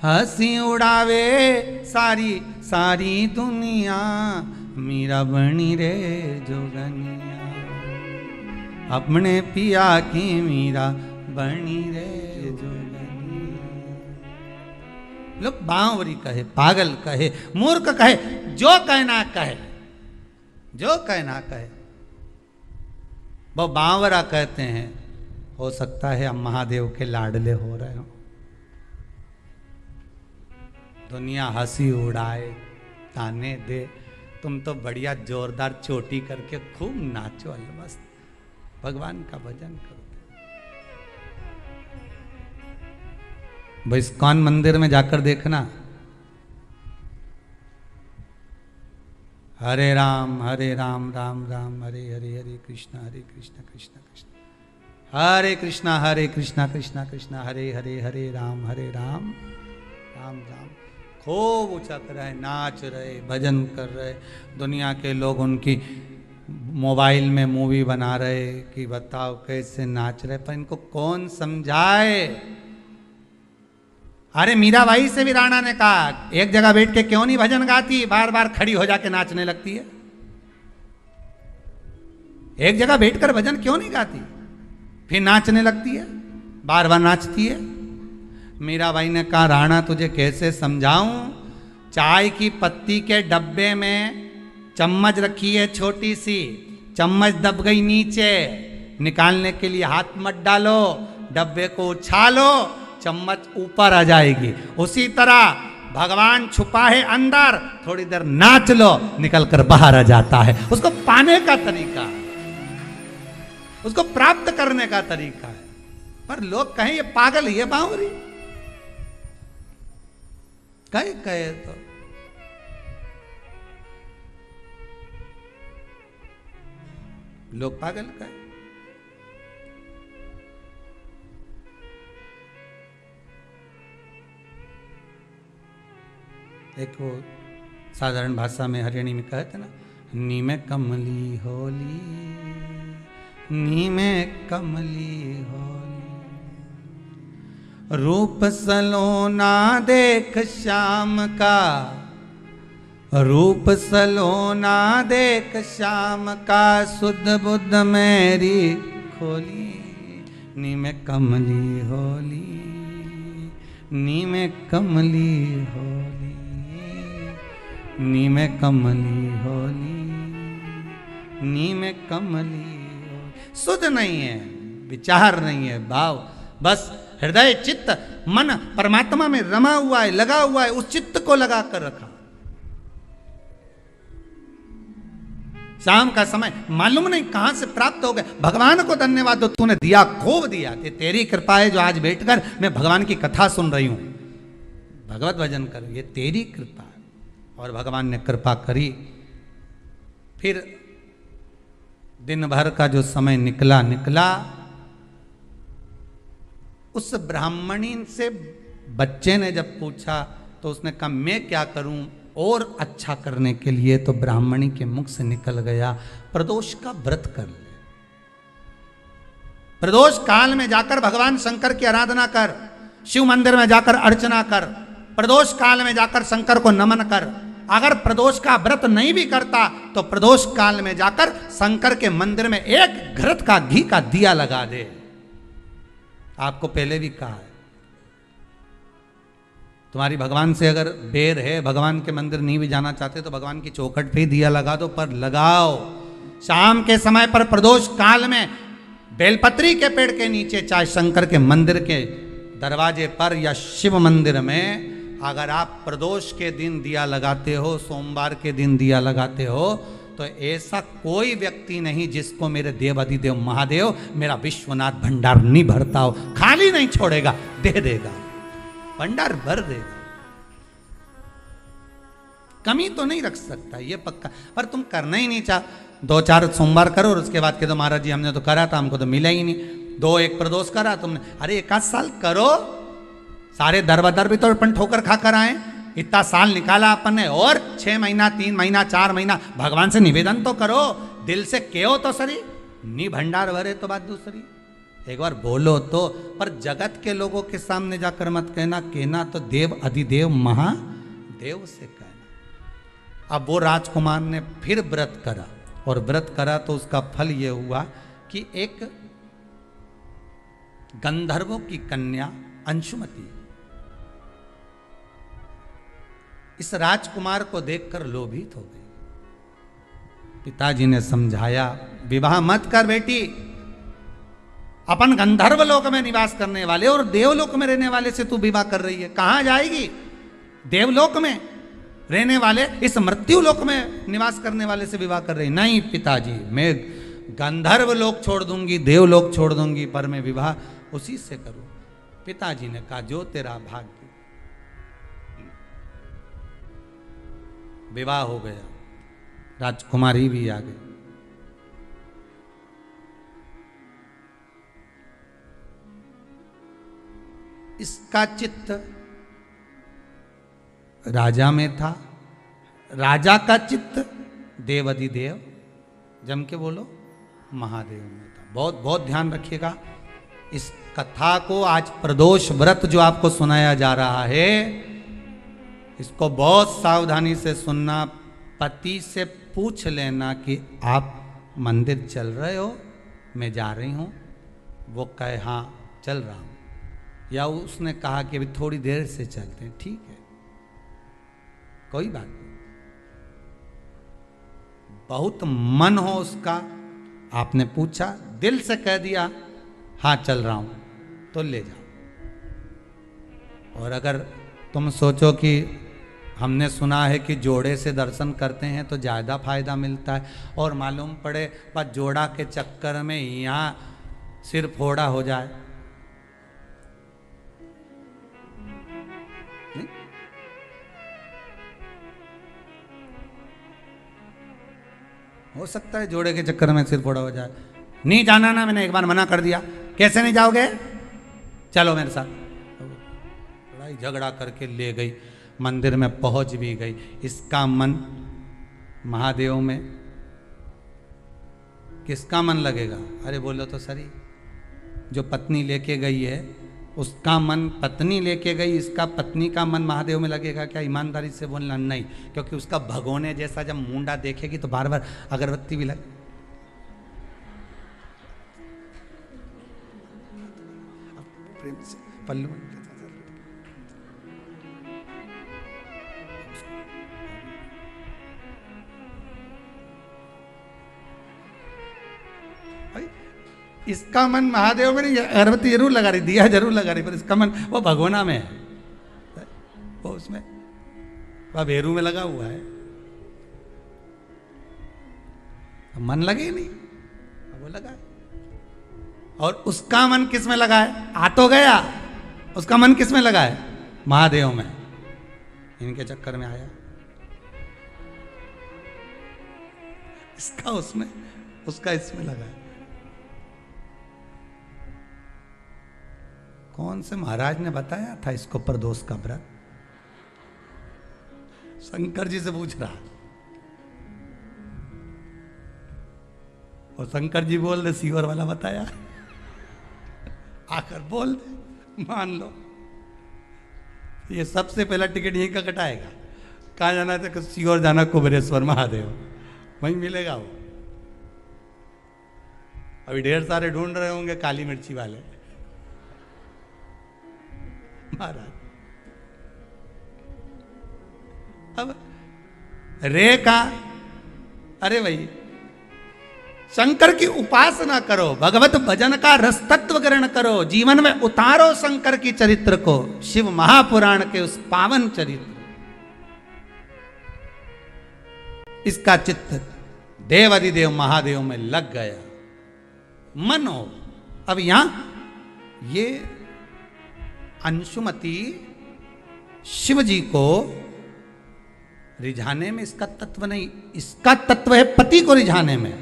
हंसी उड़ावे सारी सारी दुनिया, मीरा बनी रे जोगनिया, अपने पिया की मीरा बनी रे जोगनिया। लोग बावरी कहे, पागल कहे, मूर्ख कहे, जो कहना कहे, जो कहना कहे, वो बावरा कहते हैं। हो सकता है हम महादेव के लाडले हो रहे हो, दुनिया हंसी उड़ाए ताने दे, तुम तो बढ़िया जोरदार चोटी करके खूब नाचो, अलमस्त भगवान का भजन करो। भाई इस्कॉन मंदिर में जाकर देखना, हरे राम राम राम हरे हरे, हरे कृष्ण कृष्ण कृष्ण हरे कृष्णा, हरे कृष्णा कृष्णा कृष्णा हरे हरे, हरे राम राम राम राम। खूब ऊंचा कर रहे, नाच रहे, भजन कर रहे। दुनिया के लोग उनकी मोबाइल में मूवी बना रहे कि बताओ कैसे नाच रहे, पर इनको कौन समझाए। अरे मीराबाई से भी राणा ने कहा, एक जगह बैठ के क्यों नहीं भजन गाती, बार बार खड़ी हो जाके नाचने लगती है। एक जगह बैठकर भजन क्यों नहीं गाती, फिर नाचने लगती है, बार बार नाचती है। मीराबाई ने कहा, राणा तुझे कैसे समझाऊं, चाय की पत्ती के डब्बे में चम्मच रखी है छोटी सी, चम्मच दब गई नीचे, निकालने के लिए हाथ मत डालो, डब्बे को उछालो, चम्मच ऊपर आ जाएगी। उसी तरह भगवान छुपा है अंदर, थोड़ी देर नाच लो, निकल कर बाहर आ जाता है। उसको पाने का तरीका, उसको प्राप्त करने का तरीका है। पर लोग कहें ये पागल, ये बावरी, कहे तो लोग पागल कहे। देखो साधारण भाषा में हरियाणी में कहते ना, नी में कमली होली, नी में कमली होली, रूप सलोना देख श्याम का, रूप सलोना देख श्याम का, सुध बुद्ध मेरी खोली, नी में कमली होली, नी में कमली होली, नी में कमली होली, नी में कमली होली। सुध नहीं है, विचार नहीं है, भाव, बस हृदय चित्त मन परमात्मा में रमा हुआ है, लगा हुआ है, उस चित्त को लगा कर रखा। शाम का समय मालूम नहीं कहां से प्राप्त हो गया। भगवान को धन्यवाद दो, तूने दिया, खूब दिया, तेरी कृपा है जो आज बैठकर मैं भगवान की कथा सुन रही हूं, भगवत भजन करूं, ये तेरी कृपा है। और भगवान ने कृपा करी। फिर दिन भर का जो समय निकला, उस ब्राह्मणी से बच्चे ने जब पूछा तो उसने कहा मैं क्या करूं और अच्छा करने के लिए, तो ब्राह्मणी के मुख से निकल गया, प्रदोष का व्रत कर ले, प्रदोष काल में जाकर भगवान शंकर की आराधना कर, शिव मंदिर में जाकर अर्चना कर, प्रदोष काल में जाकर शंकर को नमन कर। अगर प्रदोष का व्रत नहीं भी करता तो प्रदोष काल में जाकर शंकर के मंदिर में एक घृत का घी का दिया लगा दे। आपको पहले भी कहा है, तुम्हारी भगवान से अगर बैर है, भगवान के मंदिर नहीं भी जाना चाहते तो भगवान की चौखट पे ही दिया लगा दो, पर लगाओ। शाम के समय पर प्रदोष काल में बेलपत्री के पेड़ के नीचे, चाहे शंकर के मंदिर के दरवाजे पर या शिव मंदिर में अगर आप प्रदोष के दिन दिया लगाते हो, सोमवार के दिन दिया लगाते हो, तो ऐसा कोई व्यक्ति नहीं जिसको मेरे देव अधिदेव महादेव मेरा विश्वनाथ भंडार नहीं भरता हो, खाली नहीं छोड़ेगा, दे देगा, भंडार भर देगा। कमी तो नहीं रख सकता, ये पक्का। पर तुम करना ही नहीं चाह, 2-4 सोमवार करो और उसके बाद के तो महाराज जी हमने तो करा था, हमको तो मिला ही नहीं। 2-1 प्रदोष करा तुमने, अरे 1 साल करो, सारे दर बदर भी तो अपन ठोकर खा कर आए, इतना साल निकाला अपन ने, और 6 महीना 3 महीना 4 महीना भगवान से निवेदन तो करो, दिल से कहो तो सरी, नी भंडार भरे तो बात दूसरी, एक बार बोलो तो। पर जगत के लोगों के सामने जाकर मत कहना, कहना तो देव अधिदेव महादेव से कहना। अब वो राजकुमार ने फिर व्रत करा, और व्रत करा तो उसका फल ये हुआ कि एक गंधर्वों की कन्या अंशुमति इस राजकुमार को देखकर लोभित हो गई। पिताजी ने समझाया, विवाह मत कर बेटी, अपन गंधर्व लोक में निवास करने वाले और देवलोक में रहने वाले से तू विवाह कर रही है, कहां जाएगी? देवलोक में रहने वाले इस मृत्यु लोक में निवास करने वाले से विवाह कर रही। नहीं पिताजी, मैं गंधर्व लोक छोड़ दूंगी, देवलोक छोड़ दूंगी, पर मैं विवाह उसी से करूं। पिताजी ने कहा, जो तेरा भाग्य। विवाह हो गया, राजकुमारी भी आ गई। इसका चित्त राजा में था, राजा का चित्त देवाधिदेव, जम के बोलो, महादेव में था। बहुत बहुत ध्यान रखिएगा इस कथा को। आज प्रदोष व्रत जो आपको सुनाया जा रहा है, इसको बहुत सावधानी से सुनना। पति से पूछ लेना कि आप मंदिर चल रहे हो, मैं जा रही हूं, वो कहे हाँ चल रहा हूं, या उसने कहा कि अभी थोड़ी देर से चलते हैं, ठीक है, कोई बात नहीं। बहुत मन हो उसका, आपने पूछा, दिल से कह दिया हाँ चल रहा हूं, तो ले जाओ। और अगर तुम सोचो कि हमने सुना है कि जोड़े से दर्शन करते हैं तो ज़्यादा फायदा मिलता है, और मालूम पड़े पर जोड़ा के चक्कर में यहाँ सिर फोड़ा हो जाए, नहीं? हो सकता है जोड़े के चक्कर में सिर फोड़ा हो जाए। नहीं जाना ना, मैंने एक बार मना कर दिया, कैसे नहीं जाओगे, चलो मेरे साथ। लड़ाई झगड़ा करके ले गई, मंदिर में पहुंच भी गई। इसका मन महादेव में, किसका मन लगेगा? अरे बोलो तो सही, जो पत्नी लेके गई है उसका मन, पत्नी लेके गई, इसका पत्नी का मन महादेव में लगेगा क्या? ईमानदारी से बोलना नहीं, क्योंकि उसका भगोने जैसा जब मुंडा देखेगी तो बार बार अगरबत्ती भी लगे। प्रेम से पल्लू इसका मन महादेव में नहीं, अगरबत्ती जरूर लगा रही, दिया जरूर लगा रही, पर इसका मन वो भगोना में है, वो उसमें वह भेरू में लगा हुआ है, मन लगे ही नहीं, वो लगा है। और उसका मन किस में लगा है? आ तो गया, उसका मन किस में लगा है? महादेव में। इनके चक्कर में आया, इसका उसमें, उसका इसमें लगा है। कौन से महाराज ने बताया था इसको प्रदोष का व्रत? शंकर जी से पूछ रहा, और शंकर जी बोल दे सीवर वाला बताया, आकर बोल दे, मान लो। ये सबसे पहला टिकट यहीं का कटाएगा। कहाँ जाना था? सीवर जाना, कुबेरेश्वर महादेव, वहीं मिलेगा वो। अभी ढेर सारे ढूंढ रहे होंगे काली मिर्ची वाले महाराज। अब रे का, अरे भाई शंकर की उपासना करो, भगवत भजन का रस तत्व ग्रहण करो, जीवन में उतारो शंकर की चरित्र को, शिव महापुराण के उस पावन चरित्र। इसका चित्त देवादिदेव महादेव में लग गया, मन हो। अब यहां ये अंशुमति शिव जी को रिझाने में इसका तत्व नहीं, इसका तत्व है पति को रिझाने में,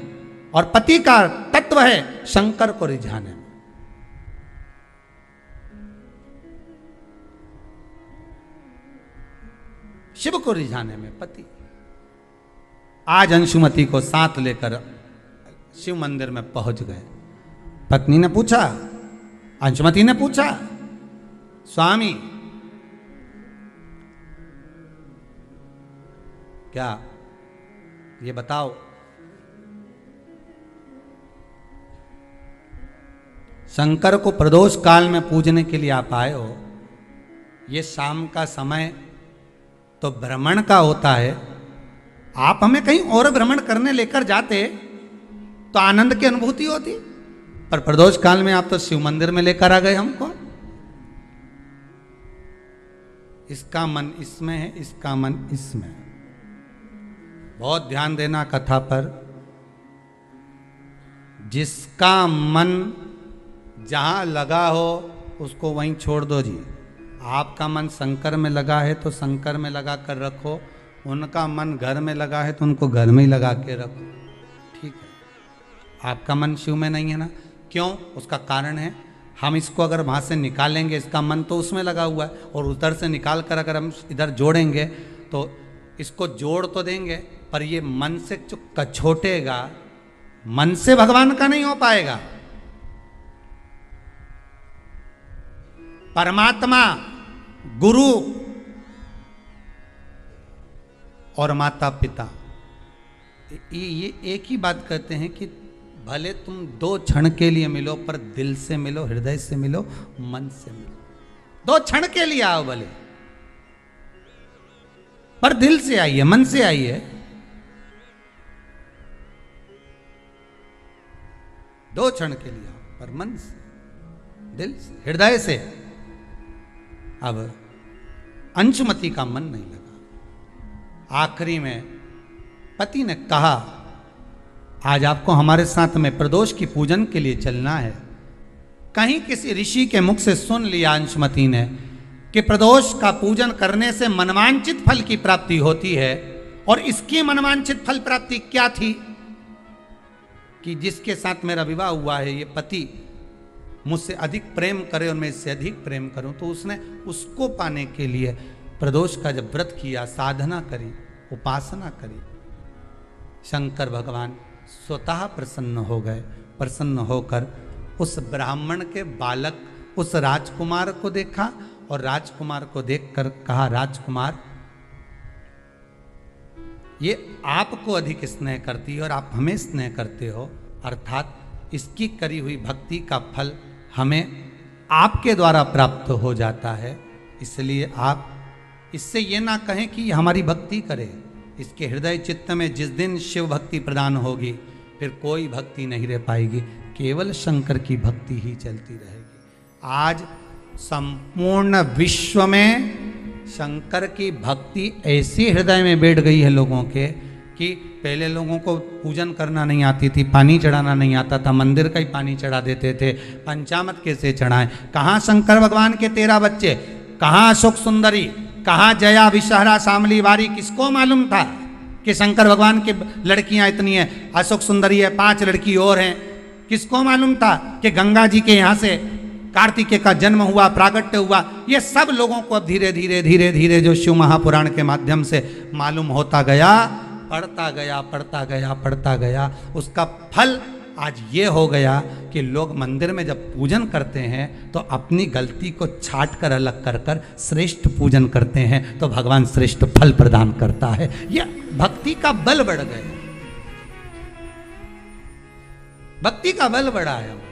और पति का तत्व है शंकर को रिझाने में। शिव को रिझाने में पति। आज अंशुमति को साथ लेकर शिव मंदिर में पहुंच गए। पत्नी ने पूछा, अंशुमति ने पूछा, स्वामी क्या ये बताओ, शंकर को प्रदोष काल में पूजने के लिए आप आए हो, ये शाम का समय तो भ्रमण का होता है, आप हमें कहीं और भ्रमण करने लेकर जाते तो आनंद की अनुभूति होती, पर प्रदोष काल में आप तो शिव मंदिर में लेकर आ गए हमको। इसका मन इसमें है, इसका मन इसमें है। बहुत ध्यान देना कथा पर। जिसका मन जहां लगा हो उसको वहीं छोड़ दो जी। आपका मन शंकर में लगा है तो शंकर में लगा कर रखो, उनका मन घर में लगा है तो उनको घर में ही लगा के रखो, ठीक है। आपका मन शिव में नहीं है ना, क्यों? उसका कारण है, हम इसको अगर वहाँ से निकालेंगे, इसका मन तो उसमें लगा हुआ है, और उधर से निकाल कर अगर हम इधर जोड़ेंगे तो इसको जोड़ तो देंगे, पर ये मन से जो कछोटेगा, मन से भगवान का नहीं हो पाएगा। परमात्मा, गुरु और माता पिता ये एक ही बात कहते हैं कि भले तुम 2 क्षण के लिए मिलो, पर दिल से मिलो, हृदय से मिलो, मन से मिलो। 2 क्षण के लिए आओ भले, पर दिल से आइए, मन से आइए। 2 क्षण के लिए आओ, पर मन से, दिल से, हृदय से। अब अंशुमति का मन नहीं लगा। आखिरी में पति ने कहा, आज आपको हमारे साथ में प्रदोष की पूजन के लिए चलना है। कहीं किसी ऋषि के मुख से सुन लिया अंशुमति ने कि प्रदोष का पूजन करने से मनवांछित फल की प्राप्ति होती है, और इसकी मनवांछित फल प्राप्ति क्या थी कि जिसके साथ मेरा विवाह हुआ है, ये पति मुझसे अधिक प्रेम करे और मैं इससे अधिक प्रेम करूं, तो उसने उसको पाने के लिए प्रदोष का जब व्रत किया, साधना करी, उपासना करी, शंकर भगवान स्वतः प्रसन्न हो गए। प्रसन्न होकर उस ब्राह्मण के बालक, उस राजकुमार को देखा, और राजकुमार को देखकर कहा, राजकुमार ये आपको अधिक स्नेह करती है और आप हमें स्नेह करते हो, अर्थात इसकी करी हुई भक्ति का फल हमें आपके द्वारा प्राप्त हो जाता है, इसलिए आप इससे ये ना कहें कि हमारी भक्ति करे। इसके हृदय चित्त में जिस दिन शिव भक्ति प्रदान होगी, फिर कोई भक्ति नहीं रह पाएगी, केवल शंकर की भक्ति ही चलती रहेगी। आज संपूर्ण विश्व में शंकर की भक्ति ऐसी हृदय में बैठ गई है लोगों के कि पहले लोगों को पूजन करना नहीं आती थी, पानी चढ़ाना नहीं आता था, मंदिर का ही पानी चढ़ा देते थे, पंचामृत कैसे चढ़ाएं। कहाँ शंकर भगवान के 13 बच्चे, कहाँ अशोक सुंदरी, कहाँ जया विषहरा शामली वारी, किसको मालूम था कि शंकर भगवान की लड़कियां इतनी हैं, अशोक सुंदरी है, 5 लड़की और हैं। किसको मालूम था कि गंगा जी के यहाँ से कार्तिकेय का जन्म हुआ, प्रागट्य हुआ। ये सब लोगों को अब धीरे धीरे धीरे धीरे जो शिव महापुराण के माध्यम से मालूम होता गया, पढ़ता गया पढ़ता गया पढ़ता गया, उसका फल आज ये हो गया कि लोग मंदिर में जब पूजन करते हैं तो अपनी गलती को छाट कर अलग कर कर श्रेष्ठ पूजन करते हैं, तो भगवान श्रेष्ठ फल प्रदान करता है। यह भक्ति का बल बढ़ गया, भक्ति का बल बढ़ा है।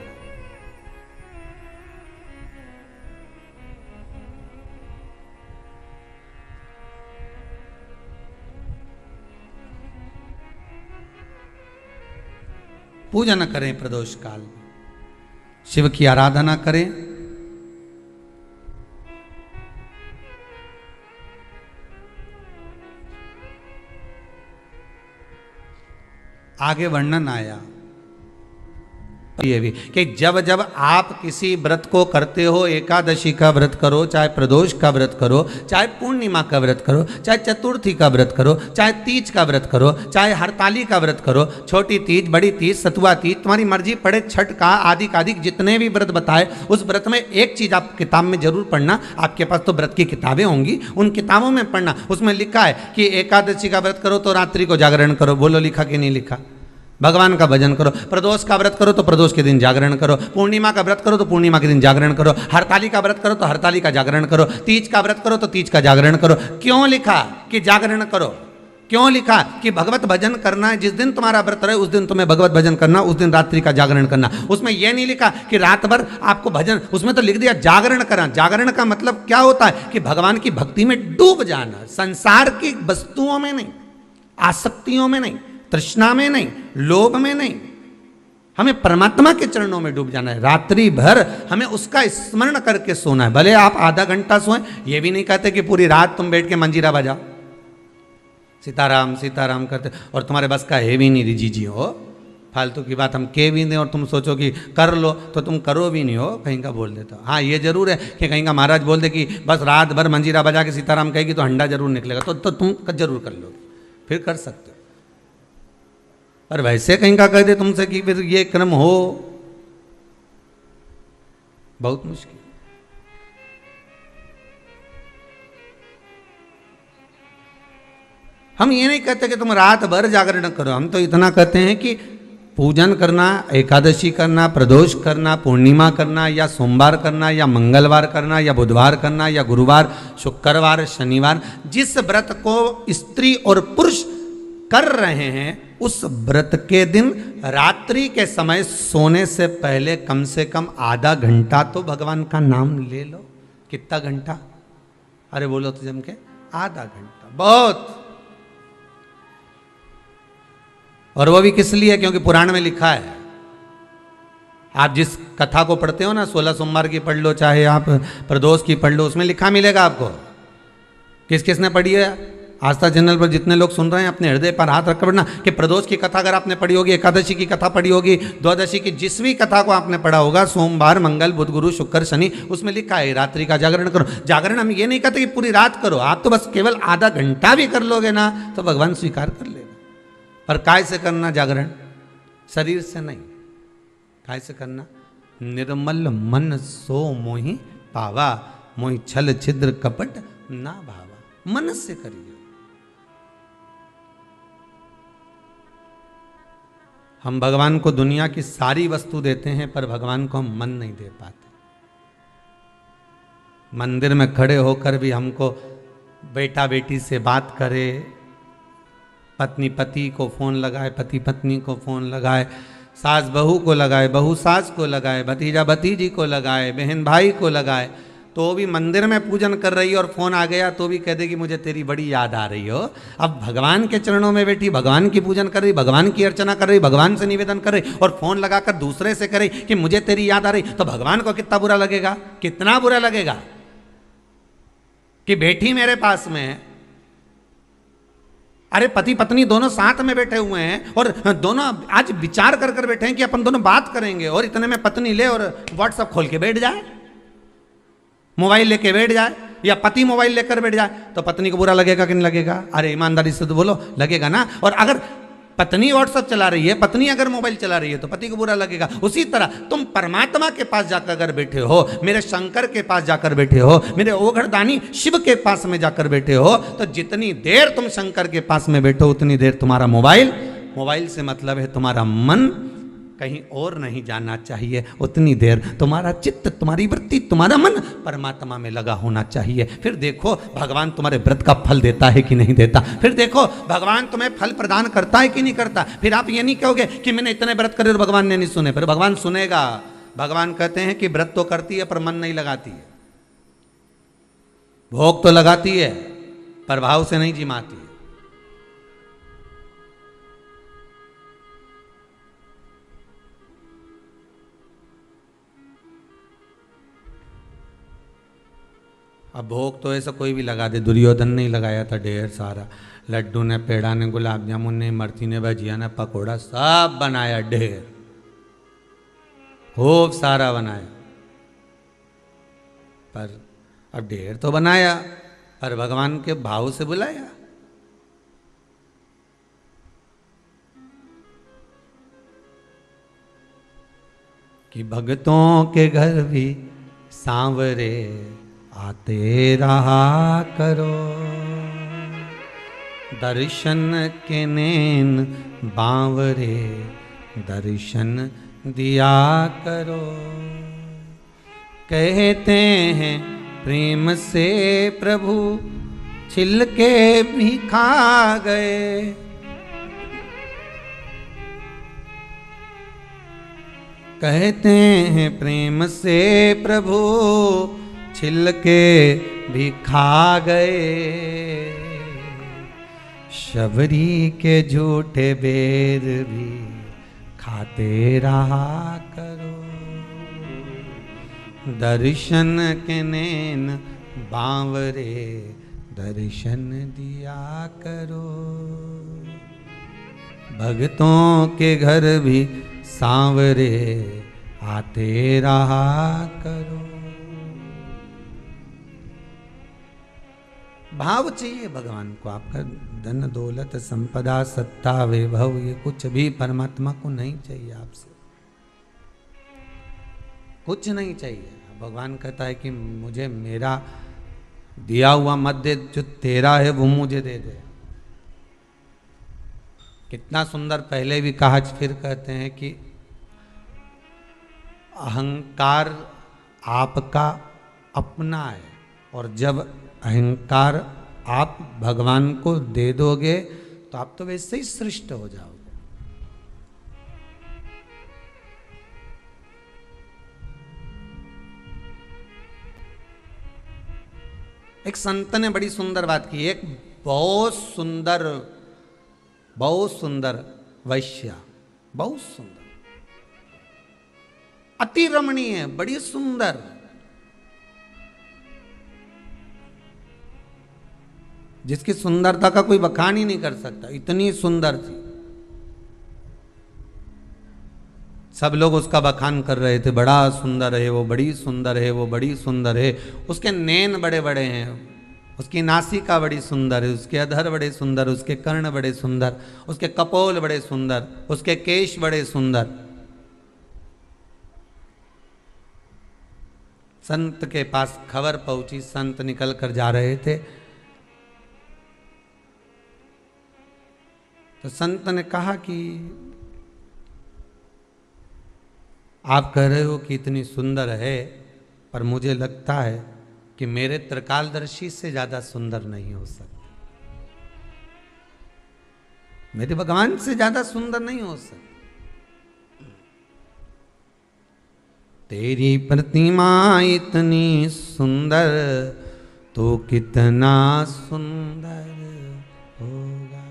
पूजन करें प्रदोष काल में, शिव की आराधना करें। आगे वर्णन आया ये भी कि जब जब आप किसी व्रत को करते हो, एकादशी का व्रत करो, चाहे प्रदोष का व्रत करो, चाहे पूर्णिमा का व्रत करो, चाहे चतुर्थी का व्रत करो, चाहे तीज का व्रत करो, चाहे हरताली का व्रत करो, छोटी तीज, बड़ी तीज, सतुआ तीज, तुम्हारी मर्जी पड़े, छठ का आदि जितने भी व्रत बताए, उस व्रत में एक चीज आप किताब में जरूर पढ़ना। आपके पास तो व्रत की किताबें होंगी, उन किताबों में पढ़ना। उसमें लिखा है कि एकादशी का व्रत करो तो रात्रि को जागरण करो। बोलो लिखा कि नहीं लिखा? भगवान का भजन करो। प्रदोष का व्रत करो तो प्रदोष के दिन जागरण करो। पूर्णिमा का व्रत करो तो पूर्णिमा के दिन जागरण करो। हरताली का व्रत करो तो हरताली का जागरण करो। तीज का व्रत करो तो तीज का जागरण करो। क्यों लिखा कि जागरण करो? क्यों लिखा कि भगवत भजन करना है? जिस दिन तुम्हारा व्रत रहे उस दिन तुम्हें भगवत भजन करना, उस दिन रात्रि का जागरण करना। उसमें यह नहीं लिखा कि रात भर आपको भजन, उसमें तो लिख दिया जागरण करना। जागरण का मतलब क्या होता है कि भगवान की भक्ति में डूब जाना, संसार की वस्तुओं में नहीं, आसक्तियों में नहीं, तृष्णा में नहीं, लोभ में नहीं, हमें परमात्मा के चरणों में डूब जाना है। रात्रि भर हमें उसका स्मरण करके सोना है। भले आप आधा घंटा सोएं, ये भी नहीं कहते कि पूरी रात तुम बैठ के मंजीरा बजाओ, सीताराम सीताराम करते, और तुम्हारे बस का है भी नहीं रिजी जी हो, फालतू की बात हम कह भी दें और तुम सोचो कि कर लो तो तुम करो भी नहीं हो, कहीं का बोल देता। हाँ ये जरूर है कि कहीं का महाराज बोल दे कि बस रात भर मंजीरा बजा के सीताराम कहेगी तो हंडा जरूर निकलेगा, तो तुम जरूर कर लोगे, फिर कर सकते हो। पर वैसे कहीं का कह दे तुमसे कि फिर ये क्रम हो, बहुत मुश्किल। हम ये नहीं कहते कि तुम रात भर जागरण करो, हम तो इतना कहते हैं कि पूजन करना, एकादशी करना, प्रदोष करना, पूर्णिमा करना, या सोमवार करना, या मंगलवार करना, या बुधवार करना, या गुरुवार, शुक्रवार, शनिवार, जिस व्रत को स्त्री और पुरुष कर रहे हैं उस व्रत के दिन रात्रि के समय सोने से पहले कम से कम आधा घंटा तो भगवान का नाम ले लो। कितना घंटा? अरे बोलो तो जम के आधा घंटा, बहुत। और वो भी किस लिए? क्योंकि पुराण में लिखा है। आप जिस कथा को पढ़ते हो ना, 16 सोमवार की पढ़ लो, चाहे आप प्रदोष की पढ़ लो, उसमें लिखा मिलेगा आपको। किस किसने पढ़ी है? आस्था चैनल पर जितने लोग सुन रहे हैं अपने हृदय पर हाथ रखकर पढ़ना कि प्रदोष की कथा अगर आपने पढ़ी होगी, एकादशी की कथा पढ़ी होगी, द्वादशी की जिस भी कथा को आपने पढ़ा होगा, सोमवार, मंगल, बुध, गुरु, शुक्र, शनि, उसमें लिखा है रात्रि का जागरण करो। जागरण हम ये नहीं कहते कि पूरी रात करो, आप तो बस केवल आधा घंटा भी कर लोगे ना तो भगवान स्वीकार कर लेगा। पर काय से करना जागरण? शरीर से नहीं, काय से करना? निर्मल मन सो मोहि पावा, मोहि छल छिद्र कपट ना भावा। मन से करिए। हम भगवान को दुनिया की सारी वस्तु देते हैं पर भगवान को हम मन नहीं दे पाते। मंदिर में खड़े होकर भी हमको बेटा बेटी से बात करे, पत्नी पति को फोन लगाए, पति पत्नी को फोन लगाए, सास बहू को लगाए, बहू सास को लगाए, भतीजा भतीजी को लगाए, बहन भाई को लगाए, तो भी मंदिर में पूजन कर रही है और फोन आ गया तो भी कह देगी मुझे तेरी बड़ी याद आ रही हो। अब भगवान के चरणों में बैठी भगवान की पूजन कर रही, भगवान की अर्चना कर रही, भगवान से निवेदन कर रही, और फोन लगाकर दूसरे से करे कि मुझे तेरी याद आ रही, तो भगवान को कितना बुरा लगेगा? कितना बुरा लगेगा कि बेटी मेरे पास में है, अरे पति पत्नी दोनों साथ में बैठे हुए हैं और दोनों आज विचार कर कर बैठे हैं कि अपन दोनों बात करेंगे, और इतने में पत्नी ले और व्हाट्सएप खोल के बैठ जाए, मोबाइल लेके बैठ जाए, या पति मोबाइल लेकर बैठ जाए, तो पत्नी को बुरा लगेगा कि नहीं लगेगा? अरे ईमानदारी से तो बोलो, लगेगा ना। और अगर पत्नी व्हाट्सएप चला रही है, पत्नी अगर मोबाइल चला रही है तो पति को बुरा लगेगा। उसी तरह तुम परमात्मा के पास जाकर अगर बैठे हो, मेरे शंकर के पास जाकर बैठे हो, मेरे ओघड़दानी शिव के पास में जाकर बैठे हो, तो जितनी देर तुम शंकर के पास में बैठो उतनी देर तुम्हारा मोबाइल से मतलब है तुम्हारा मन कहीं और नहीं जाना चाहिए, उतनी देर तुम्हारा चित्त, तुम्हारी वृत्ति, तुम्हारा मन परमात्मा में लगा होना चाहिए। फिर देखो भगवान तुम्हारे व्रत का फल देता है कि नहीं देता, फिर देखो भगवान तुम्हें फल प्रदान करता है कि नहीं करता। फिर आप ये नहीं कहोगे कि मैंने इतने व्रत करे और भगवान ने नहीं सुने, फिर भगवान सुनेगा। भगवान कहते हैं कि व्रत तो करती है पर मन नहीं लगाती है, भोग तो लगाती है पर भाव से नहीं जिमाती है। अब भोग तो ऐसा कोई भी लगा दे, दुर्योधन ने ही लगाया था ढेर सारा, लड्डू ने, पेड़ा ने, गुलाब जामुन ने, इमरती ने, भजिया ने, पकोड़ा, सब बनाया ढेर, खूब सारा बनाया। पर अब ढेर तो बनाया, पर भगवान के भाव से बुलाया। कि भक्तों के घर भी सांवरे आते रहा करो, दर्शन के नैन बांवरे दर्शन दिया करो। कहते हैं प्रेम से प्रभु छिलके भी खा गए, कहते हैं प्रेम से प्रभु छिलके भी खा गए, शबरी के झूठे बेर भी खाते रहा करो, दर्शन के नैन बांवरे दर्शन दिया करो। भक्तों के घर भी सांवरे आते रहा करो। भाव चाहिए भगवान को। आपका धन दौलत संपदा सत्ता वैभव ये कुछ भी परमात्मा को नहीं चाहिए, आपसे कुछ नहीं चाहिए। भगवान कहता है कि मुझे मेरा दिया हुआ मत दे, जो तेरा है वो मुझे दे दे। कितना सुंदर पहले भी कहा, फिर कहते हैं कि अहंकार आपका अपना है, और जब अहंकार आप भगवान को दे दोगे तो आप तो वैसे ही सृष्ट हो जाओगे। एक संत ने बड़ी सुंदर बात की। एक बहुत सुंदर वैश्या, बहुत सुंदर, अति रमणीय, बड़ी सुंदर, जिसकी सुंदरता का कोई बखान ही नहीं कर सकता, इतनी सुंदर थी। सब लोग उसका बखान कर रहे थे, बड़ा सुंदर है वो, बड़ी सुंदर है वो, बड़ी सुंदर है। उसके नैन बड़े बड़े हैं, उसकी नासिका बड़ी सुंदर है, उसके अधर बड़े सुंदर, उसके कर्ण बड़े सुंदर, उसके कपोल बड़े सुंदर, उसके केश बड़े सुंदर। संत के पास खबर पहुंची, संत निकल कर जा रहे थे, तो संत ने कहा कि आप कह रहे हो कि इतनी सुंदर है, पर मुझे लगता है कि मेरे त्रिकालदर्शी से ज्यादा सुंदर नहीं हो सकती, मेरे भगवान से ज्यादा सुंदर नहीं हो सकती। तेरी प्रतिमा इतनी सुंदर तो कितना सुंदर होगा,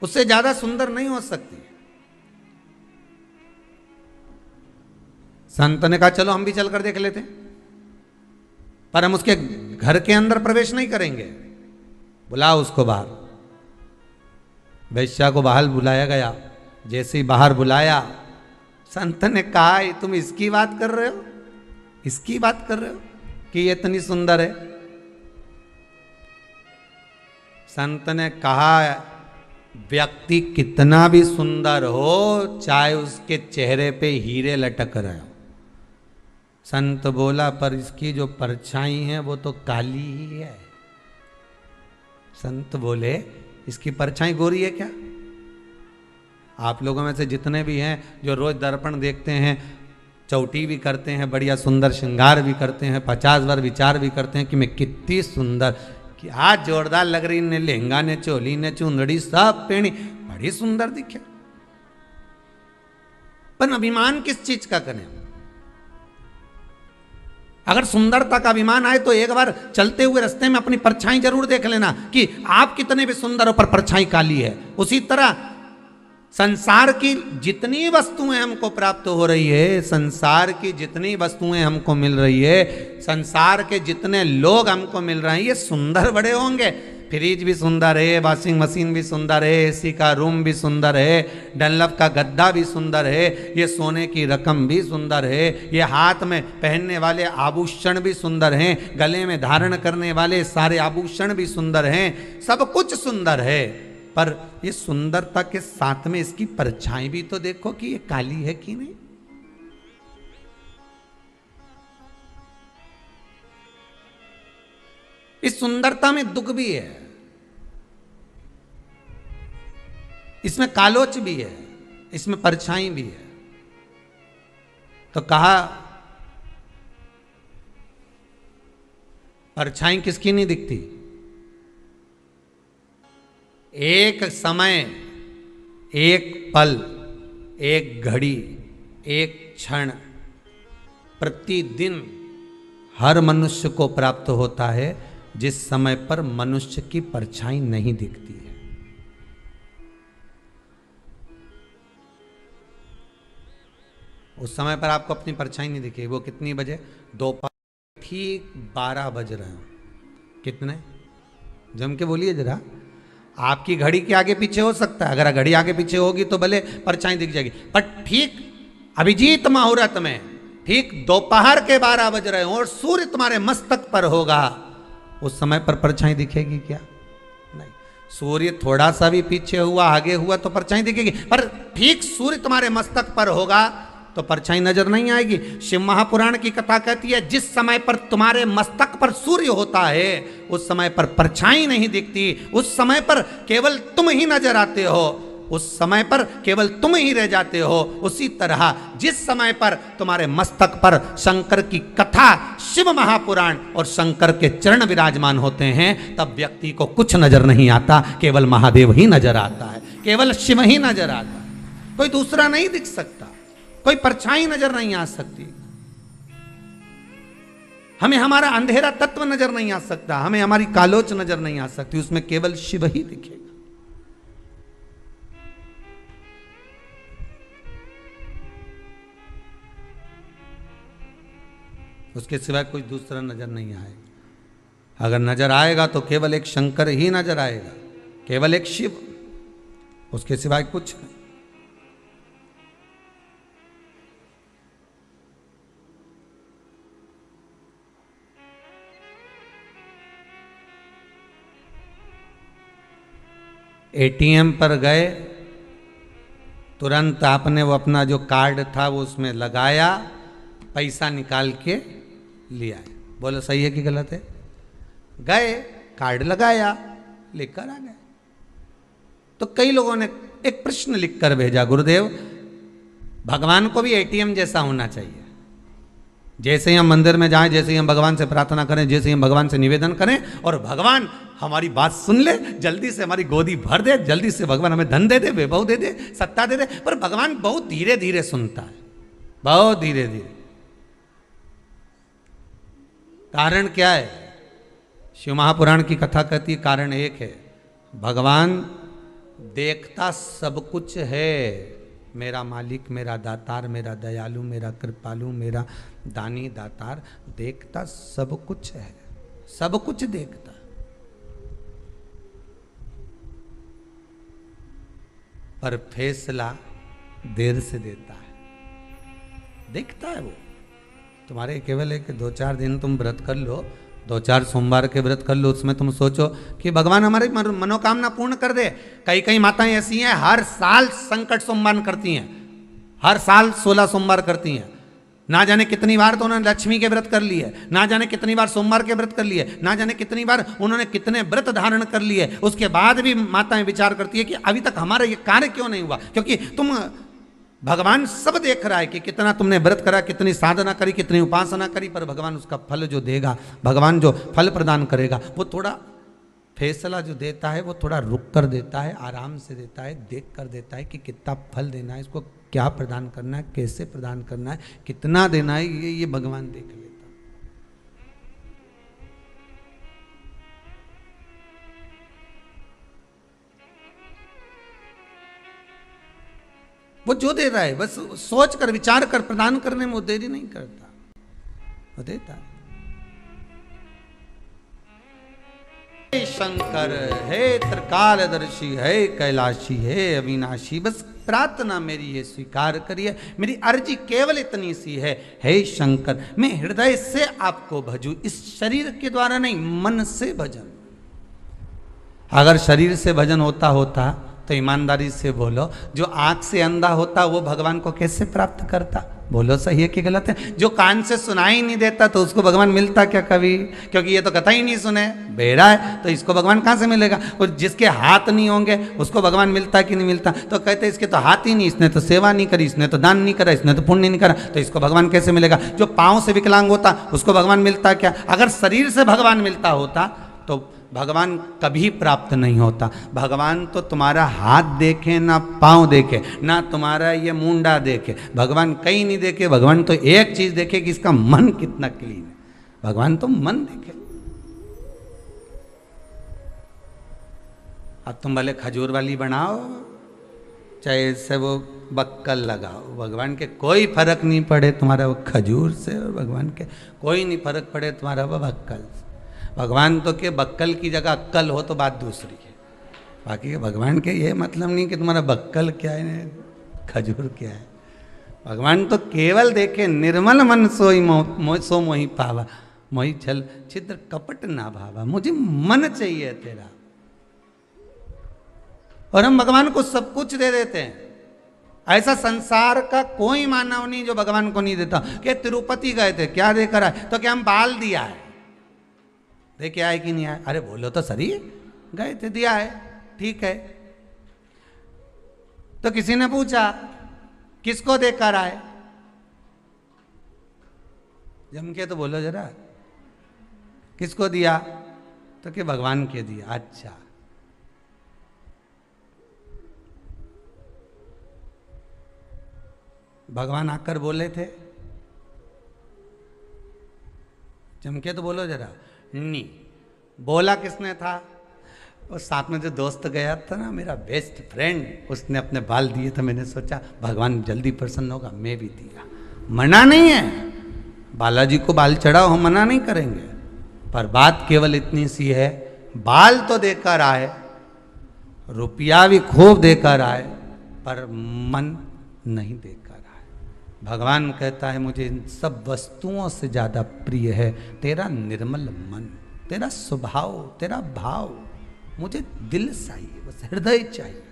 उससे ज्यादा सुंदर नहीं हो सकती। संत ने कहा चलो हम भी चलकर देख लेते, पर हम उसके घर के अंदर प्रवेश नहीं करेंगे, बुलाओ उसको बाहर। वैश्या को बाहर बुलाया गया। जैसे ही बाहर बुलाया, संत ने कहा तुम इसकी बात कर रहे हो, इसकी बात कर रहे हो कि ये इतनी सुंदर है? संत ने कहा व्यक्ति कितना भी सुंदर हो, चाहे उसके चेहरे पे हीरे लटक रहे हो। संत बोला पर इसकी जो परछाई है वो तो काली ही है। संत बोले इसकी परछाई गोरी है क्या? आप लोगों में से जितने भी हैं जो रोज दर्पण देखते हैं, चौटी भी करते हैं, बढ़िया सुंदर श्रृंगार भी करते हैं, 50 बार विचार भी करते हैं कि मैं कितनी सुंदर, कि आज जोरदार लग रही, ने लहंगा ने चोली ने चुंदड़ी सब पहनी, बड़ी सुंदर दिखे। पर अभिमान किस चीज का करें? अगर सुंदरता का अभिमान आए तो एक बार चलते हुए रास्ते में अपनी परछाई जरूर देख लेना कि आप कितने भी सुंदर हो पर परछाई काली है। उसी तरह संसार की जितनी वस्तुएं हमको प्राप्त हो रही है, संसार की जितनी वस्तुएं हमको मिल रही है, संसार के जितने लोग हमको मिल रहे हैं, ये सुंदर बड़े होंगे। फ्रिज भी सुंदर है, वॉशिंग मशीन भी सुंदर है, एसी का रूम भी सुंदर है, डनलप का गद्दा भी सुंदर है, ये सोने की रकम भी सुंदर है, ये हाथ में पहनने वाले आभूषण भी सुंदर हैं, गले में धारण करने वाले सारे आभूषण भी सुंदर हैं, सब कुछ सुंदर है। पर ये सुंदरता के साथ में इसकी परछाई भी तो देखो कि ये काली है कि नहीं। इस सुंदरता में दुख भी है, इसमें कालोच भी है, इसमें परछाई भी है। तो कहा परछाई किसकी नहीं दिखती। एक समय, एक पल, एक घड़ी, एक क्षण प्रतिदिन हर मनुष्य को प्राप्त होता है, जिस समय पर मनुष्य की परछाई नहीं दिखती है। उस समय पर आपको अपनी परछाई नहीं दिखेगी। वो कितनी बजे? दोपहर ठीक 12 बज रहे हो। कितने? जम के बोलिए जरा। आपकी घड़ी के आगे पीछे हो सकता है, अगर घड़ी आगे पीछे होगी तो भले परछाई दिख जाएगी, पर ठीक अभिजीत मुहूर्त में ठीक दोपहर के 12 बज रहे हो और सूर्य तुम्हारे मस्तक पर होगा, उस समय पर परछाई दिखेगी क्या? नहीं। सूर्य थोड़ा सा भी पीछे हुआ, आगे हुआ तो परछाई दिखेगी, पर ठीक सूर्य तुम्हारे मस्तक पर होगा तो परछाई नजर नहीं आएगी। शिव महापुराण की कथा कहती है, जिस समय पर तुम्हारे मस्तक पर सूर्य होता है उस समय पर परछाई नहीं दिखती, उस समय पर केवल तुम ही नजर आते हो, उस समय पर केवल तुम ही रह जाते हो। उसी तरह जिस समय पर तुम्हारे मस्तक पर शंकर की कथा, शिव महापुराण और शंकर के चरण विराजमान होते हैं, तब व्यक्ति को कुछ नजर नहीं आता, केवल महादेव ही नजर आता है, केवल शिव ही नजर आता है, कोई दूसरा नहीं दिख सकता, कोई परछाई नजर नहीं आ सकती। हमें हमारा अंधेरा तत्व नजर नहीं आ सकता, हमें हमारी कालोच नजर नहीं आ सकती, उसमें केवल शिव ही दिखेगा। उसके सिवाय कोई दूसरा नजर नहीं आएगा। अगर नजर आएगा तो केवल एक शंकर ही नजर आएगा, केवल एक शिव, उसके सिवाय कुछ नहीं। एटीएम पर गए, तुरंत आपने वो अपना जो कार्ड था वो उसमें लगाया, पैसा निकाल के लिया। बोलो सही है कि गलत है? गए, कार्ड लगाया, लेकर आ गए। तो कई लोगों ने एक प्रश्न लिखकर भेजा, गुरुदेव भगवान को भी एटीएम जैसा होना चाहिए। जैसे ही हम मंदिर में जाएं, जैसे ही हम भगवान से प्रार्थना करें, जैसे ही हम भगवान से निवेदन करें और भगवान हमारी बात सुन ले, जल्दी से हमारी गोदी भर दे, जल्दी से भगवान हमें धन दे दे, वैभव दे दे, सत्ता दे दे। पर भगवान बहुत धीरे धीरे सुनता है, बहुत धीरे धीरे। कारण क्या है? शिव महापुराण की कथा कहती है, कारण एक है, भगवान देखता सब कुछ है। मेरा मालिक, मेरा दातार, मेरा दयालु, मेरा कृपालु, मेरा दानी दातार देखता सब कुछ है, सब कुछ देखता। पर फैसला देर से देता है। देखता है वो। तुम्हारे केवल है कि 2-4 दिन तुम व्रत कर लो, 2-4 सोमवार के व्रत कर लो, उसमें तुम सोचो कि भगवान हमारी मनोकामना पूर्ण कर दे। कई कई माताएं ऐसी हैं, हर साल संकट सोमवार करती हैं, हर साल 16 सोमवार करती हैं। ना जाने कितनी बार तो उन्होंने लक्ष्मी के व्रत कर लिए, ना जाने कितनी बार सोमवार के व्रत कर लिए, ना जाने कितनी बार उन्होंने कितने व्रत धारण कर लिए। उसके बाद भी माताएं विचार करती है कि अभी तक हमारा ये कार्य क्यों नहीं हुआ। क्योंकि तुम, भगवान सब देख रहा है कि कितना तुमने व्रत करा, कितनी साधना करी, कितनी उपासना करी, पर भगवान उसका फल जो देगा, भगवान जो फल प्रदान करेगा, वो थोड़ा फैसला जो देता है वो थोड़ा रुक कर देता है, आराम से देता है, देख कर देता है कि कितना फल देना है, इसको क्या प्रदान करना है, कैसे प्रदान करना है, कितना देना है, ये भगवान देख लेता है। वो जो दे रहा है बस सोच कर विचार कर प्रदान करने में वो देरी नहीं करता, वो देता है। हे शंकर, हे त्रिकालदर्शी, हे कैलाशी, हे अविनाशी, बस प्रार्थना मेरी ये स्वीकार करिए, मेरी अर्जी केवल इतनी सी है। हे शंकर, मैं हृदय से आपको भजूं, इस शरीर के द्वारा नहीं, मन से भजन। अगर शरीर से भजन होता तो ईमानदारी से बोलो, जो आंख से अंधा होता वो भगवान को कैसे प्राप्त करता? बोलो सही है कि गलत है? जो कान से सुनाई नहीं देता तो उसको भगवान मिलता क्या कभी? क्योंकि ये तो कथा ही नहीं सुने, बेड़ा है, तो इसको भगवान कहाँ से मिलेगा? और जिसके हाथ नहीं होंगे उसको भगवान मिलता कि नहीं मिलता? तो कहते इसके तो हाथ ही नहीं, इसने तो सेवा नहीं करी, इसने तो दान नहीं करा, इसने तो पुण्य नहीं करा, तो इसको भगवान कैसे मिलेगा? जो पाँव से विकलांग होता उसको भगवान मिलता क्या? अगर शरीर से भगवान मिलता होता तो भगवान कभी प्राप्त नहीं होता। भगवान तो तुम्हारा हाथ देखे ना पांव देखे, ना तुम्हारा ये मुंडा देखे, भगवान कहीं नहीं देखे। भगवान तो एक चीज देखे कि इसका मन कितना क्लीन है, भगवान तो मन देखे। अब तुम भले खजूर वाली बनाओ चाहे इससे वो बक्कल लगाओ, भगवान के कोई फर्क नहीं पड़े तुम्हारा वो खजूर से, और भगवान के कोई नहीं फर्क पड़े तुम्हारा वो बक्कल से। भगवान तो के बक्कल की जगह अक्कल हो तो बात दूसरी है, बाकी भगवान के ये मतलब नहीं कि तुम्हारा बक्कल क्या है खजूर क्या है। भगवान तो केवल देखे निर्मल मन सोई सो मोहि पावा, मोहि छल छिद्र कपट ना भावा, मुझे मन चाहिए तेरा। और हम भगवान को सब कुछ दे देते हैं। ऐसा संसार का कोई मानव नहीं जो भगवान को नहीं देता। कि तिरुपति गए थे, क्या देकर आए? तो क्या हम बाल दिया है, देखे आए कि नहीं आए? अरे बोलो तो सही, गए थे दिया है, ठीक है। तो किसी ने पूछा किसको देकर आए, जम के तो बोलो जरा, किसको दिया? तो कि भगवान के दिया। अच्छा, भगवान आकर बोले थे? जम के तो बोलो जरा। नहीं, बोला किसने था? और साथ में जो दोस्त गया था ना, मेरा बेस्ट फ्रेंड, उसने अपने बाल दिए। तो मैंने सोचा भगवान जल्दी प्रसन्न होगा, मैं भी दिया। मना नहीं है, बालाजी को बाल चढ़ाओ, हम मना नहीं करेंगे, पर बात केवल इतनी सी है, बाल तो देकर आए, रुपया भी खूब देकर आए, पर मन नहीं देकर आए। भगवान कहता है मुझे इन सब वस्तुओं से ज्यादा प्रिय है तेरा निर्मल मन, तेरा स्वभाव, तेरा भाव। मुझे दिल चाहिए, बस हृदय चाहिए।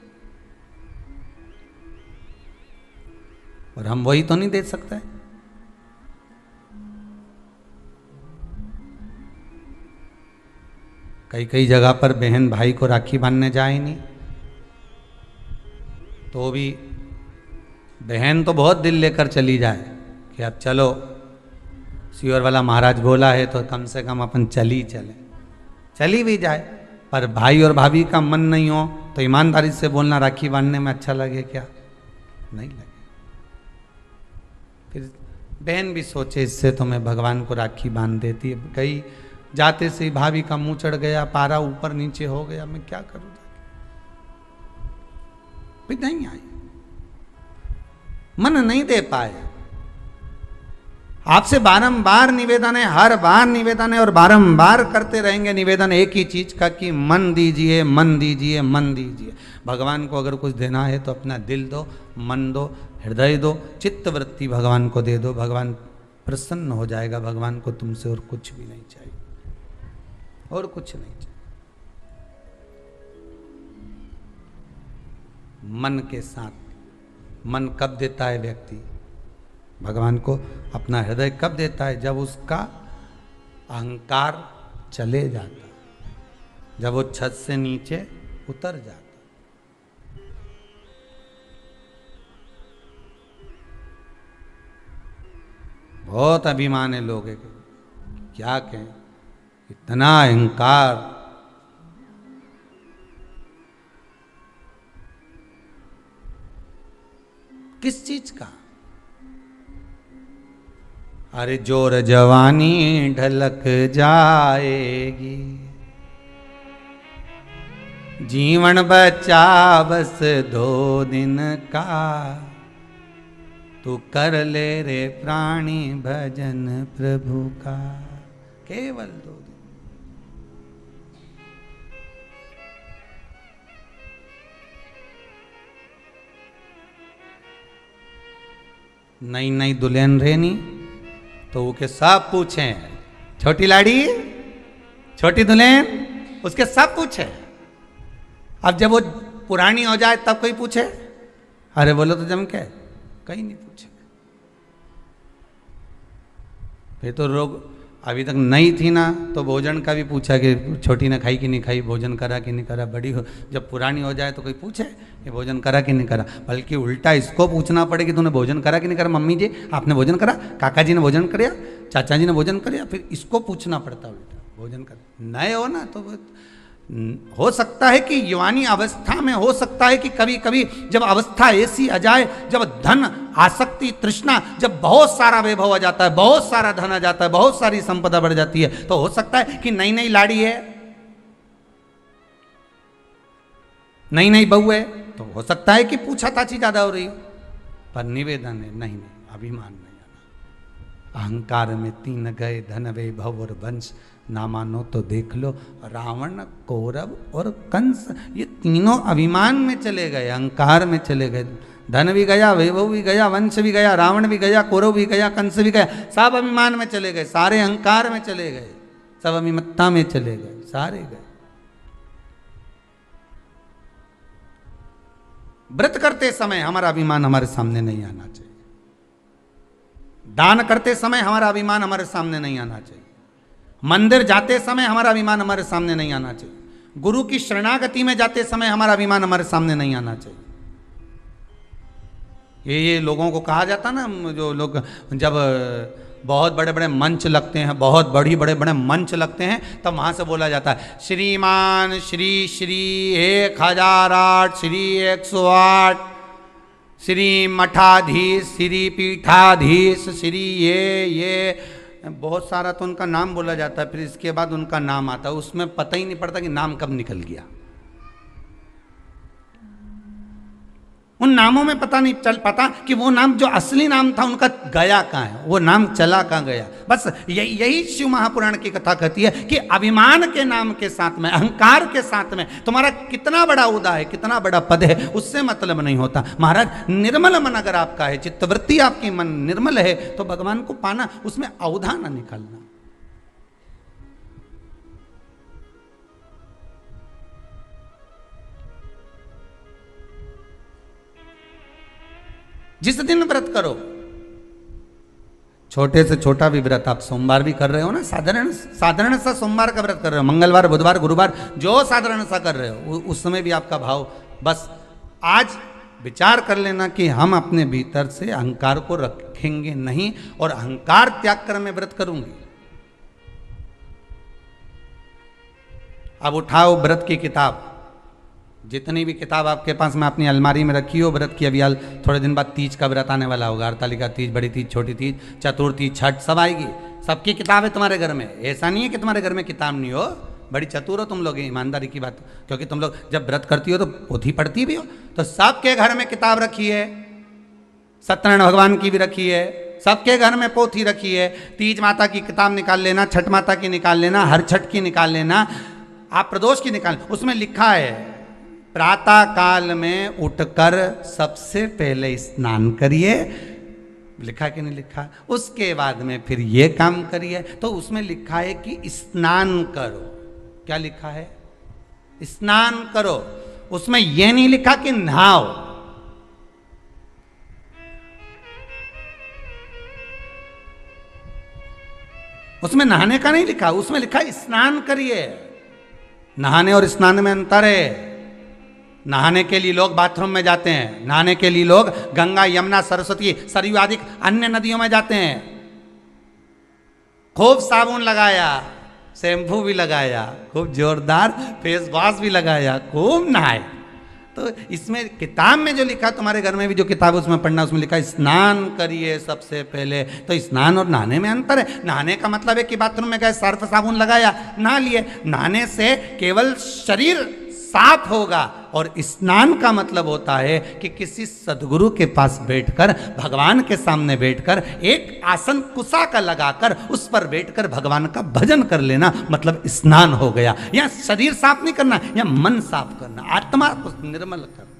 और हम वही तो नहीं दे सकते। कई कई जगह पर बहन भाई को राखी बांधने जाए नहीं, तो भी बहन तो बहुत दिल लेकर चली जाए कि अब चलो, सियोर वाला महाराज बोला है तो कम से कम अपन चली भी जाए। पर भाई और भाभी का मन नहीं हो तो ईमानदारी से बोलना, राखी बांधने में अच्छा लगे क्या? नहीं लगे। फिर बहन भी सोचे इससे तो मैं भगवान को राखी बांध देती है। कई जाते से भाभी का मुंह चढ़ गया, पारा ऊपर नीचे हो गया, मैं क्या करूं? फिर नहीं आई, मन नहीं दे पाए। आपसे बारंबार निवेदन है, हर बार निवेदन है, और बारंबार करते रहेंगे निवेदन एक ही चीज का कि मन दीजिए, मन दीजिए, मन दीजिए। भगवान को अगर कुछ देना है तो अपना दिल दो, मन दो, हृदय दो, चित्त वृत्ति भगवान को दे दो। भगवान प्रसन्न हो जाएगा। भगवान को तुमसे और कुछ भी नहीं चाहिए, और कुछ नहीं चाहिए। मन के साथ, मन कब देता है व्यक्ति भगवान को? अपना हृदय कब देता है? जब उसका अहंकार चले जाता, जब वो छत से नीचे उतर जाता। बहुत अभिमान है लोगों के, क्या कहें, इतना अहंकार। किस चीज का? अरे जोर जवानी ढलक जाएगी, जीवन बचा बस 2 दिन का, तू कर ले रे प्राणी भजन प्रभु का। केवल 2 दिन। नई नई दुल्हन रहनी तो वो के सब पूछे, छोटी लाड़ी, छोटी दुल्हन, उसके सब पूछे। अब जब वो पुरानी हो जाए तब कोई पूछे? अरे बोलो तो जम के कहीं नहीं पूछे। फिर तो लोग अभी तक नहीं थी ना तो भोजन का भी पूछा कि छोटी ने खाई कि नहीं खाई, भोजन करा कि नहीं करा। बड़ी हो जब पुरानी हो जाए तो कोई पूछे कि भोजन करा कि नहीं करा, बल्कि उल्टा इसको पूछना पड़े कि तूने भोजन करा कि नहीं करा। मम्मी जी आपने भोजन करा, काका जी ने भोजन कराया, चाचा जी ने भोजन कराया, फिर इसको पूछना पड़ता उल्टा भोजन कर। नए हो ना तो हो सकता है कि युवानी अवस्था में हो सकता है कि कभी कभी जब अवस्था ऐसी आ जाए, जब धन आसक्ति तृष्णा, जब बहुत सारा वैभव आ जाता है, बहुत सारा धन आ जाता है, बहुत सारी संपदा बढ़ जाती है, तो हो सकता है कि नई नई लाड़ी है, नई नई बहू है, तो हो सकता है कि पूछा ताछी ज्यादा हो रही हो। पर निवेदन है नहीं, अभिमान नहीं आना। अहंकार में 3 गए, धन वैभव और वंश, ना मानो तो देख लो रावण, कौरव और कंस, ये तीनों अभिमान में चले गए, अहंकार में चले गए। धन भी गया, वैभव भी गया, वंश भी गया, रावण भी गया, कौरव भी गया, कंस भी गया, सब अभिमान में चले गए, सारे अहंकार में चले गए, सब अभिमत्ता में चले गए, सारे गए। व्रत करते समय हमारा अभिमान हमारे सामने नहीं आना चाहिए, दान करते समय हमारा अभिमान हमारे सामने नहीं आना चाहिए, मंदिर जाते समय हमारा अभिमान हमारे सामने नहीं आना चाहिए, गुरु की शरणागति में जाते समय हमारा अभिमान हमारे सामने नहीं आना चाहिए। ये लोगों को कहा जाता ना, जो लोग जब बहुत बड़े बड़े मंच लगते हैं, बहुत बड़े बड़े मंच लगते हैं, तब वहां से बोला जाता है श्रीमान श्री श्री 1008 श्री 108 श्री मठाधीश श्री पीठाधीश श्री ये बहुत सारा तो उनका नाम बोला जाता है, फिर इसके बाद उनका नाम आता है, उसमें पता ही नहीं पड़ता कि नाम कब निकल गया। उन नामों में पता नहीं चल पाता कि वो नाम जो असली नाम था उनका गया कहाँ है, वो नाम चला कहाँ गया। बस यही शिव महापुराण की कथा कहती है कि अभिमान के नाम के साथ में, अहंकार के साथ में तुम्हारा कितना बड़ा उदा है, कितना बड़ा पद है, उससे मतलब नहीं होता। महाराज निर्मल मन अगर आपका है, चित्तवृत्ति आपकी मन निर्मल है, तो भगवान को पाना, उसमें औधा ना निकालना। जिस दिन व्रत करो, छोटे से छोटा भी व्रत, आप सोमवार भी कर रहे हो ना, साधारण सा सोमवार का व्रत कर रहे हो, मंगलवार बुधवार गुरुवार जो साधारण सा कर रहे हो, उस समय भी आपका भाव, बस आज विचार कर लेना कि हम अपने भीतर से अहंकार को रखेंगे नहीं, और अहंकार त्याग कर मैं व्रत करूंगी। अब उठाओ व्रत की किताब, जितनी भी किताब आपके पास में अपनी अलमारी में रखी हो व्रत की। अभी थोड़े दिन बाद तीज का व्रत आने वाला होगा, हरतालिका तीज, बड़ी तीज, छोटी तीज, चतुर्थी, छठ, सब आएगी। सबकी किताब है तुम्हारे घर में, ऐसा नहीं है कि तुम्हारे घर में किताब नहीं हो। बड़ी चतुर हो तुम लोग, ईमानदारी की बात, क्योंकि तुम लोग जब व्रत करती हो तो पोथी पढ़ती भी हो, तो सबके घर में किताब रखी है, सत्यनारायण भगवान की भी रखी है, सबके घर में पोथी रखी है। तीज माता की किताब निकाल लेना, छठ माता की निकाल लेना, हर छठ की निकाल लेना, आप प्रदोष की निकाल। उसमें लिखा है प्रातः काल में उठकर सबसे पहले स्नान करिए, लिखा कि नहीं लिखा, उसके बाद में फिर ये काम करिए। तो उसमें लिखा है कि स्नान करो, क्या लिखा है? स्नान करो। उसमें यह नहीं लिखा कि नहाओ। उसमें नहाने का नहीं लिखा, उसमें लिखा स्नान करिए। नहाने और स्नान में अंतर है। नहाने के लिए लोग बाथरूम में जाते हैं, नहाने के लिए लोग गंगा, यमुना, सरस्वती, सरयू आदि अन्य नदियों में जाते हैं। खूब साबुन लगाया, शैम्पू भी लगाया, खूब जोरदार फेस वॉश भी लगाया, खूब नहाए। तो इसमें किताब में जो लिखा, तुम्हारे घर में भी जो किताब उसमें पढ़ना, उसमें लिखा स्नान करिए सबसे पहले। तो स्नान और नहाने में अंतर है। नहाने का मतलब है कि बाथरूम में गए, सर्फ साबुन लगाया, नहा लिए। नहाने से केवल शरीर साफ होगा। और स्नान का मतलब होता है कि किसी सदगुरु के पास बैठकर, भगवान के सामने बैठकर, एक आसन कुसा का लगाकर उस पर बैठकर भगवान का भजन कर लेना, मतलब स्नान हो गया। या शरीर साफ नहीं करना, या मन साफ करना, आत्मा को निर्मल करना।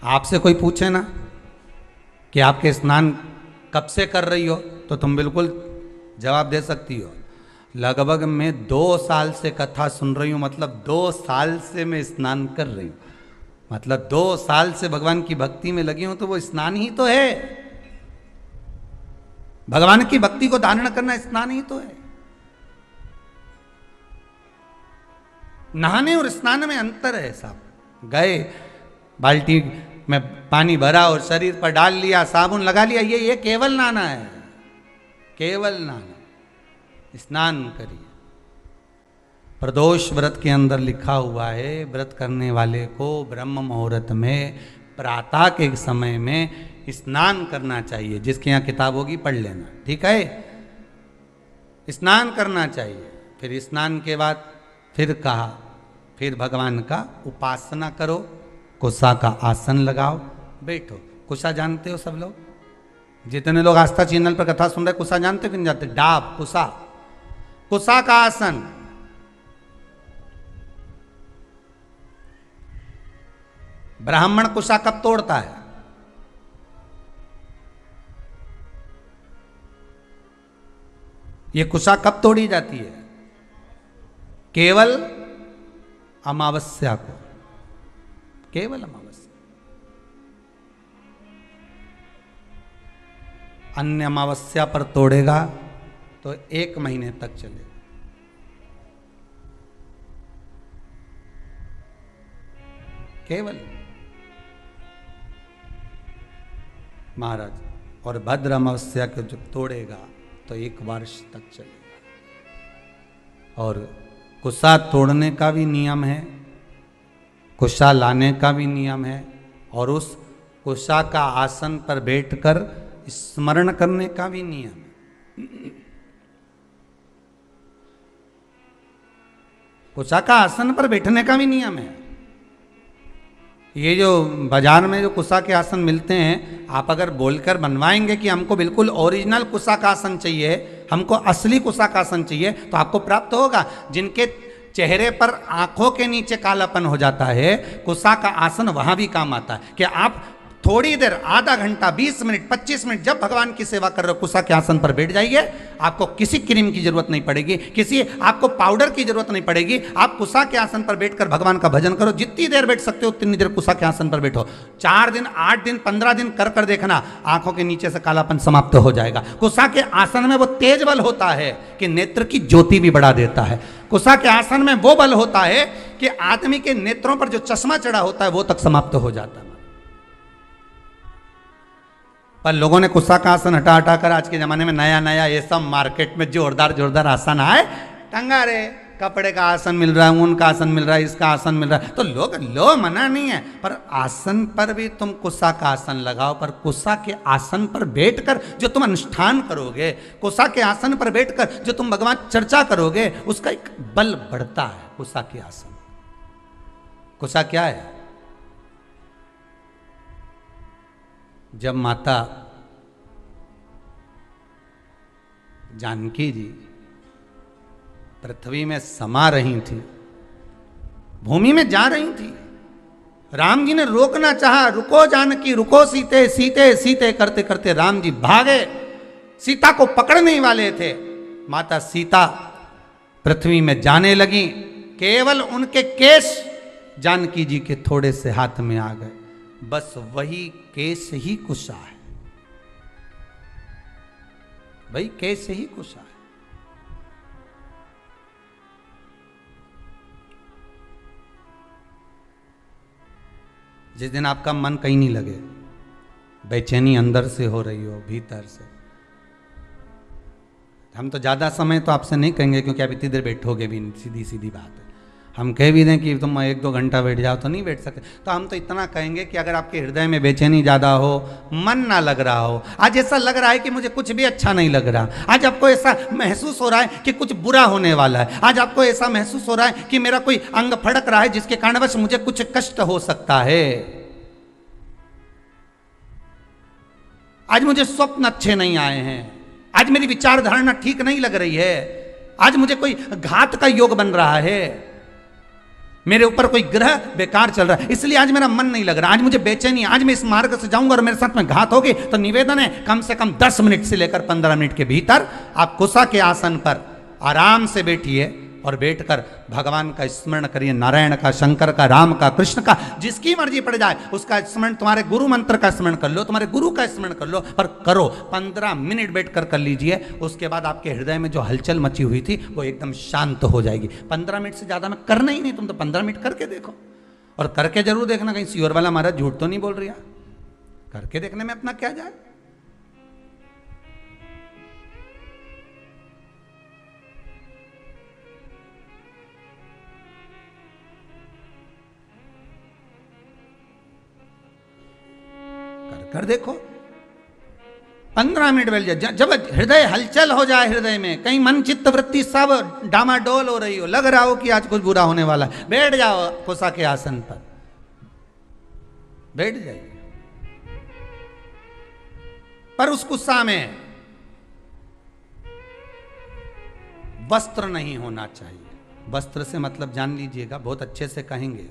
आपसे कोई पूछे ना कि आपके स्नान कब से कर रही हो, तो तुम बिल्कुल जवाब दे सकती हो, लगभग मैं 2 साल से कथा सुन रही हूँ, मतलब 2 साल से मैं स्नान कर रही हूँ, मतलब 2 साल से भगवान की भक्ति में लगी हूँ, तो वो स्नान ही तो है। भगवान की भक्ति को धारण करना स्नान ही तो है। नहाने और स्नान में अंतर है साहब। गए, बाल्टी में पानी भरा और शरीर पर डाल लिया, साबुन लगा लिया, ये केवल नहाना है, केवल नहाना। स्नान करिए। प्रदोष व्रत के अंदर लिखा हुआ है, व्रत करने वाले को ब्रह्म मुहूर्त में प्रातः के समय में स्नान करना चाहिए। जिसके यहाँ किताब होगी पढ़ लेना, ठीक है। स्नान करना चाहिए। फिर स्नान के बाद फिर कहा, फिर भगवान का उपासना करो, कुसा का आसन लगाओ, बैठो। कुसा जानते हो सब लोग? जितने लोग आस्था चैनल पर कथा सुन रहे, कुसा जानते हो कि नहीं जानते? डाब, कुसा, कुसा का आसन। ब्राह्मण कुसा कब तोड़ता है? ये कुसा कब तोड़ी जाती है? केवल अमावस्या को, केवल अमावस्या। अन्य अमावस्या पर तोड़ेगा तो 1 महीने तक चलेगा। केवल महाराज। और भद्र अमावस्या को जब तोड़ेगा तो 1 वर्ष तक चलेगा। और कुसा तोड़ने का भी नियम है, कुशा लाने का भी नियम है, और उस कुशा का आसन पर बैठकर स्मरण करने का भी नियम है। कुशा का आसन पर बैठने का भी नियम है। ये जो बाजार में जो कुशा के आसन मिलते हैं, आप अगर बोलकर बनवाएंगे कि हमको बिल्कुल ओरिजिनल कुशा का आसन चाहिए, हमको असली कुशा का आसन चाहिए, तो आपको प्राप्त होगा। जिनके चेहरे पर आंखों के नीचे कालापन हो जाता है, कुशा का आसन वहां भी काम आता है। कि आप थोड़ी देर, आधा घंटा, 20 मिनट, 25 मिनट जब भगवान की सेवा कर रहे हो, कुशा के आसन पर बैठ जाइए। आपको किसी क्रीम की जरूरत नहीं पड़ेगी, किसी आपको पाउडर की जरूरत नहीं पड़ेगी। आप कुशा के आसन पर बैठकर भगवान का भजन करो। जितनी देर बैठ सकते हो उतनी देर कुशा के आसन पर बैठो। 4 दिन, 8 दिन, 15 दिन कर कर देखना, आंखों के नीचे से कालापन समाप्त हो जाएगा। कुशा के आसन में वो तेज बल होता है कि नेत्र की ज्योति भी बढ़ा देता है। कुशा के आसन में वो बल होता है कि आदमी के नेत्रों पर जो चश्मा चढ़ा होता है वो तक समाप्त हो जाता है। पर लोगों ने कुशा का आसन हटा हटा कर आज के जमाने में नया नया ये सब मार्केट में जोरदार जोरदार आसन आए, टंगा रे, कपड़े का आसन मिल रहा है, ऊन का आसन मिल रहा है, इसका आसन मिल रहा है, तो लोग लो मना नहीं है, पर आसन पर भी तुम कुशा का आसन लगाओ। पर कुशा के आसन पर बैठकर जो तुम अनुष्ठान करोगे, कुशा के आसन पर बैठकर जो तुम भगवान चर्चा करोगे, उसका एक बल बढ़ता है। कुशा के आसन, कुशा क्या है? जब माता जानकी जी पृथ्वी में समा रही थी, भूमि में जा रही थी, राम जी ने रोकना चाहा, रुको जानकी, रुको सीते, सीते सीते करते करते राम जी भागे, सीता को पकड़ने ही वाले थे। माता सीता पृथ्वी में जाने लगी, केवल उनके केश जानकी जी के थोड़े से हाथ में आ गए। बस वही केस ही कुशा है, भाई केस ही कुशा है। जिस दिन आपका मन कहीं नहीं लगे, बेचैनी अंदर से हो रही हो, भीतर से, हम तो ज्यादा समय तो आपसे नहीं कहेंगे क्योंकि आप इतनी देर बैठोगे भी, सीधी सीधी बात है। हम कह भी दें कि तुम 1-2 घंटा बैठ जाओ तो नहीं बैठ सकते। तो हम तो इतना कहेंगे कि अगर आपके हृदय में बेचैनी ज़्यादा हो, मन ना लग रहा हो, आज ऐसा लग रहा है कि मुझे कुछ भी अच्छा नहीं लग रहा, आज आपको ऐसा महसूस हो रहा है कि कुछ बुरा होने वाला है, आज आपको ऐसा महसूस हो रहा है कि मेरा कोई अंग फड़क रहा है जिसके कारणवश मुझे कुछ कष्ट हो सकता है, आज मुझे स्वप्न अच्छे नहीं आए हैं, आज मेरी विचारधारणा ठीक नहीं लग रही है, आज मुझे कोई घात का योग बन रहा है, मेरे ऊपर कोई ग्रह बेकार चल रहा है, इसलिए आज मेरा मन नहीं लग रहा, आज मुझे बेचैनी, आज मैं इस मार्ग से जाऊंगा और मेरे साथ में घात होगी। तो निवेदन है कम से कम 10 मिनट से लेकर 15 मिनट के भीतर आप कुसा के आसन पर आराम से बैठिए और बैठकर भगवान का स्मरण करिए, नारायण का, शंकर का, राम का, कृष्ण का, जिसकी मर्जी पड़ जाए उसका स्मरण, तुम्हारे गुरु मंत्र का स्मरण कर लो, तुम्हारे गुरु का स्मरण कर लो, पर करो 15 मिनट बैठकर कर लीजिए। उसके बाद आपके हृदय में जो हलचल मची हुई थी वो एकदम शांत हो जाएगी। 15 मिनट से ज्यादा में करना ही नहीं, तुम तो 15 मिनट करके देखो, और करके जरूर देखना कहीं सियोर वाला महाराज झूठ तो नहीं बोल रही, करके देखने में अपना क्या जाए। कर देखो 15 मिनट बैठ जाए, जब हृदय हलचल हो जाए, हृदय में कहीं मन चित्त वृत्ति सब डामाडोल हो रही हो, लग रहा हो कि आज कुछ बुरा होने वाला है, बैठ जाओ कुसा के आसन पर, बैठ जाइए। पर उस कुसा में वस्त्र नहीं होना चाहिए। वस्त्र से मतलब जान लीजिएगा, बहुत अच्छे से कहेंगे,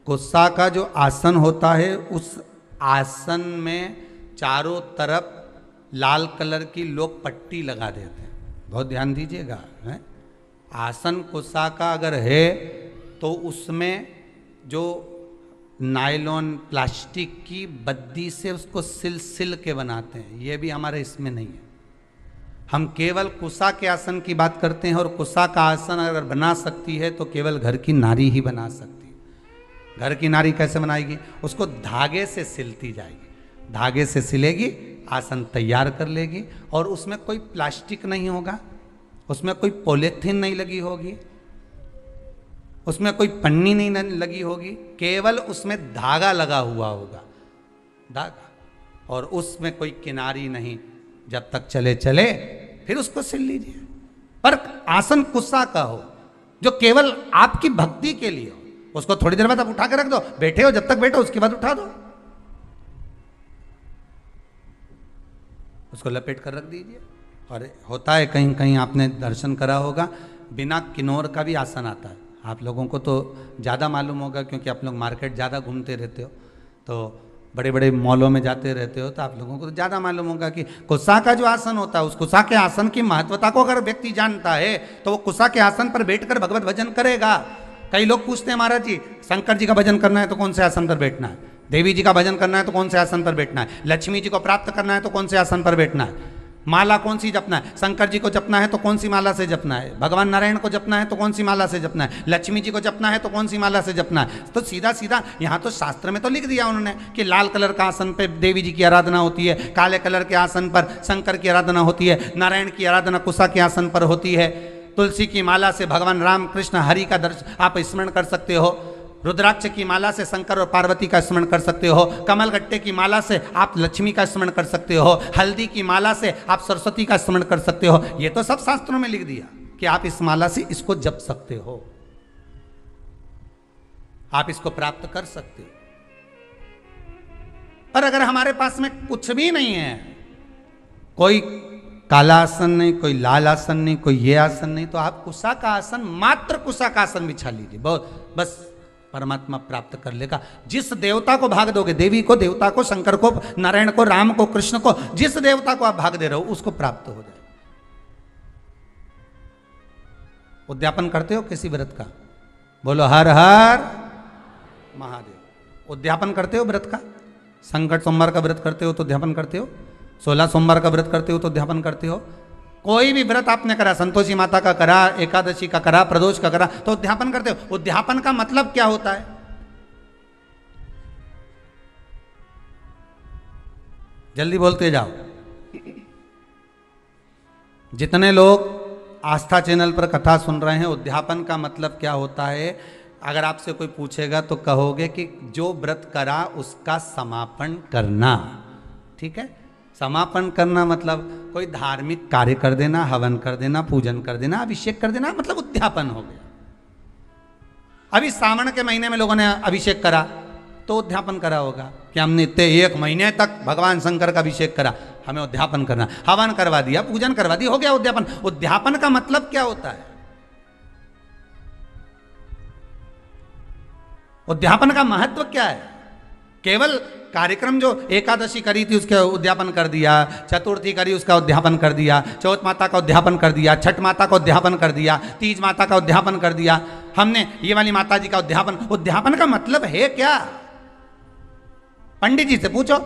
कुसा का जो आसन होता है उस आसन में चारों तरफ लाल कलर की लोग पट्टी लगा देते हैं, बहुत ध्यान दीजिएगा। आसन कुसा का अगर है तो उसमें जो नायलॉन प्लास्टिक की बद्दी से उसको सिल के बनाते हैं, ये भी हमारे इसमें नहीं है। हम केवल कुसा के आसन की बात करते हैं, और कुसा का आसन अगर बना सकती है तो केवल घर की नारी ही बना सकती है। घर की नारी कैसे बनाएगी? उसको धागे से सिलती जाएगी, धागे से सिलेगी, आसन तैयार कर लेगी, और उसमें कोई प्लास्टिक नहीं होगा, उसमें कोई पॉलीथीन नहीं लगी होगी, उसमें कोई पन्नी नहीं लगी होगी, केवल उसमें धागा लगा हुआ होगा, धागा, और उसमें कोई किनारी नहीं। जब तक चले चले फिर उसको सिल लीजिए। पर आसन कुसा का हो जो केवल आपकी भक्ति के लिए हो, उसको थोड़ी देर बाद आप उठा के रख दो, बैठे हो जब तक बैठो, उसके बाद उठा दो, उसको लपेट कर रख दीजिए। और होता है कहीं कहीं आपने दर्शन करा होगा, बिना किन्नौर का भी आसन आता है। आप लोगों को तो ज़्यादा मालूम होगा क्योंकि आप लोग मार्केट ज़्यादा घूमते रहते हो, तो बड़े बड़े मॉलों में जाते रहते हो, तो आप लोगों को तो ज़्यादा मालूम होगा कि कुसा का जो आसन होता है, उस कुसा के आसन की महत्वता को अगर व्यक्ति जानता है तो वो कुसा के आसन पर बैठकर भगवत भजन करेगा। कई लोग पूछते हैं, महाराज जी शंकर जी का भजन करना है तो कौन से आसन पर बैठना है, देवी जी का भजन करना है तो कौन से आसन पर बैठना है, लक्ष्मी जी को प्राप्त करना है तो कौन से आसन पर बैठना है, माला कौन सी जपना है, शंकर जी को जपना है तो कौन सी माला से जपना है, भगवान नारायण को जपना है तो कौन सी माला से जपना है, लक्ष्मी जी को जपना है तो कौन सी माला से जपना है। तो सीधा सीधा यहाँ तो शास्त्र में तो लिख दिया उन्होंने कि लाल कलर का आसन पे देवी जी की आराधना होती है, काले कलर के आसन पर शंकर की आराधना होती है, नारायण की आराधना कुसा के आसन पर होती है, तुलसी की माला से भगवान राम कृष्ण हरि का दर्शन आप स्मरण कर सकते हो, रुद्राक्ष की माला से शंकर और पार्वती का स्मरण कर सकते हो, कमल गट्टे की माला से आप लक्ष्मी का स्मरण कर सकते हो, हल्दी की माला से आप सरस्वती का स्मरण कर सकते हो। ये तो सब शास्त्रों में लिख दिया कि आप इस माला से इसको जप सकते हो, आप इसको प्राप्त कर सकते हो। पर अगर हमारे पास में कुछ भी नहीं है, कोई काला आसन नहीं, कोई लाल आसन नहीं, कोई ये आसन नहीं, तो आप कुसा का आसन, मात्र कुसा का आसन बिछा लीजिए, बहुत बस परमात्मा प्राप्त कर लेगा। जिस देवता को भाग दोगे, देवी को, देवता को, शंकर को, नारायण को, राम को, कृष्ण को, जिस देवता को आप भाग दे रहे हो उसको प्राप्त हो जाए। उद्यापन करते हो किसी व्रत का? बोलो हर हर महादेव। उद्यापन करते हो व्रत का? संकट सोमवार का व्रत करते हो तो उद्यापन करते हो, 16 सोमवार का व्रत करते हो तो उद्यापन करते हो, कोई भी व्रत आपने करा, संतोषी माता का करा, एकादशी का करा, प्रदोष का करा, तो उद्यापन करते हो। उद्यापन का मतलब क्या होता है? जल्दी बोलते जाओ। जितने लोग आस्था चैनल पर कथा सुन रहे हैं, उद्यापन का मतलब क्या होता है? अगर आपसे कोई पूछेगा तो कहोगे कि जो व्रत करा उसका समापन करना। ठीक है, समापन करना मतलब कोई धार्मिक कार्य कर देना, हवन कर देना, पूजन कर देना, अभिषेक कर देना, मतलब उद्यापन हो गया। अभी सावन के महीने में लोगों ने अभिषेक करा तो उद्यापन करा होगा कि हमने इतने 1 महीने तक भगवान शंकर का अभिषेक करा, हमें उद्यापन करना, हवन करवा दिया, पूजन करवा दिया, हो गया उद्यापन। उद्यापन का मतलब क्या होता है? उद्यापन का महत्व क्या है? केवल कार्यक्रम जो एकादशी करी थी उसका उद्यापन कर दिया, चतुर्थी करी उसका उद्यापन कर दिया, चौथ माता का उद्यापन कर दिया, छठ माता का उद्यापन कर दिया, तीज माता का उद्यापन कर दिया, हमने ये वाली माता जी का उद्यापन। उद्यापन का मतलब है क्या? पंडित जी से पूछो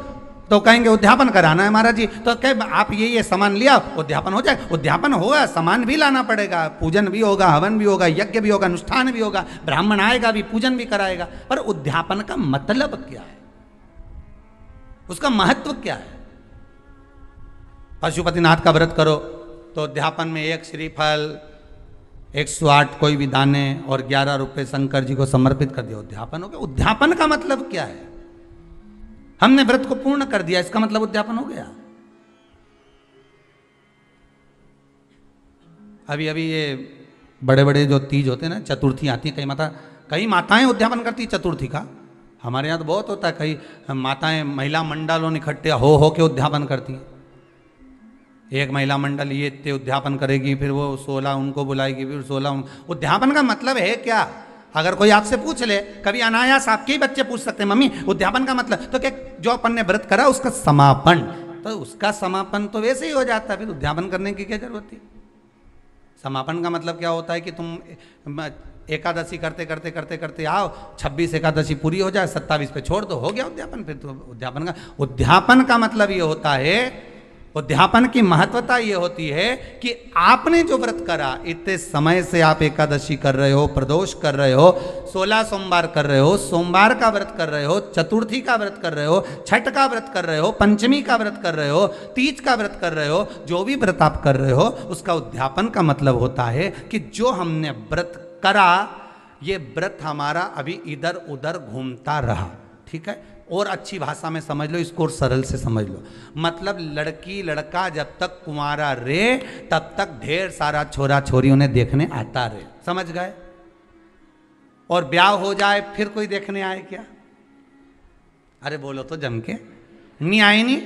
तो कहेंगे उद्यापन कराना है महाराज जी। तो कह आप ये सामान लिया, उद्यापन हो जाए। उद्यापन होगा, सामान भी लाना पड़ेगा, पूजन भी होगा, हवन भी होगा, यज्ञ भी होगा, अनुष्ठान भी होगा, ब्राह्मण आएगा भी, पूजन भी कराएगा। पर उद्यापन का मतलब क्या है? उसका महत्व क्या है? पशुपतिनाथ का व्रत करो तो उद्यापन में 1 श्रीफल, 108 कोई भी दाने और 11 रुपए शंकर जी को समर्पित कर दिया, उद्यापन हो गया। उद्यापन का मतलब क्या है? हमने व्रत को पूर्ण कर दिया, इसका मतलब उद्यापन हो गया। अभी अभी ये बड़े बड़े जो तीज होते हैं ना, चतुर्थी आती है, कई माताएं उद्यापन करती है चतुर्थी का। हमारे यहाँ तो बहुत होता है, कई माताएं महिला मंडलों इकट्ठे हो के उद्यापन करती हैं। एक महिला मंडल ये इतने उद्यापन करेगी, फिर वो 16 उनको बुलाएगी, फिर 16 उद्यापन का मतलब है क्या? अगर कोई आपसे पूछ ले, कभी अनायास आपके ही बच्चे पूछ सकते हैं, मम्मी उद्यापन का मतलब, तो क्या जो अपन ने व्रत करा उसका समापन, तो उसका समापन तो वैसे ही हो जाता है, फिर उद्यापन करने की क्या जरूरत है? समापन का मतलब क्या होता है कि तुम एकादशी करते करते करते करते आओ, 26 एकादशी पूरी हो जाए, 27 पे छोड़ दो, हो गया उद्यापन। फिर तो उद्यापन का मतलब ये होता है, उद्यापन की महत्वता ये होती है कि आपने जो व्रत करा, इतने समय से आप एकादशी कर रहे हो, प्रदोष कर रहे हो, 16 सोमवार कर रहे हो, सोमवार का व्रत कर रहे हो, चतुर्थी का व्रत कर रहे हो, छठ का व्रत कर रहे हो, पंचमी का व्रत कर रहे हो, तीज का व्रत कर रहे हो, जो भी व्रत आप कर रहे हो उसका उद्यापन का मतलब होता है कि जो हमने व्रत करा, ये व्रत हमारा अभी इधर उधर घूमता रहा। ठीक है, और अच्छी भाषा में समझ लो इसको, और सरल से समझ लो, मतलब लड़की लड़का जब तक कुंवारा रे तब तक ढेर सारा छोरा छोरी उन्हें देखने आता रहे, समझ गए? और ब्याह हो जाए फिर कोई देखने आए क्या? अरे बोलो तो जम के, नहीं आए नहीं।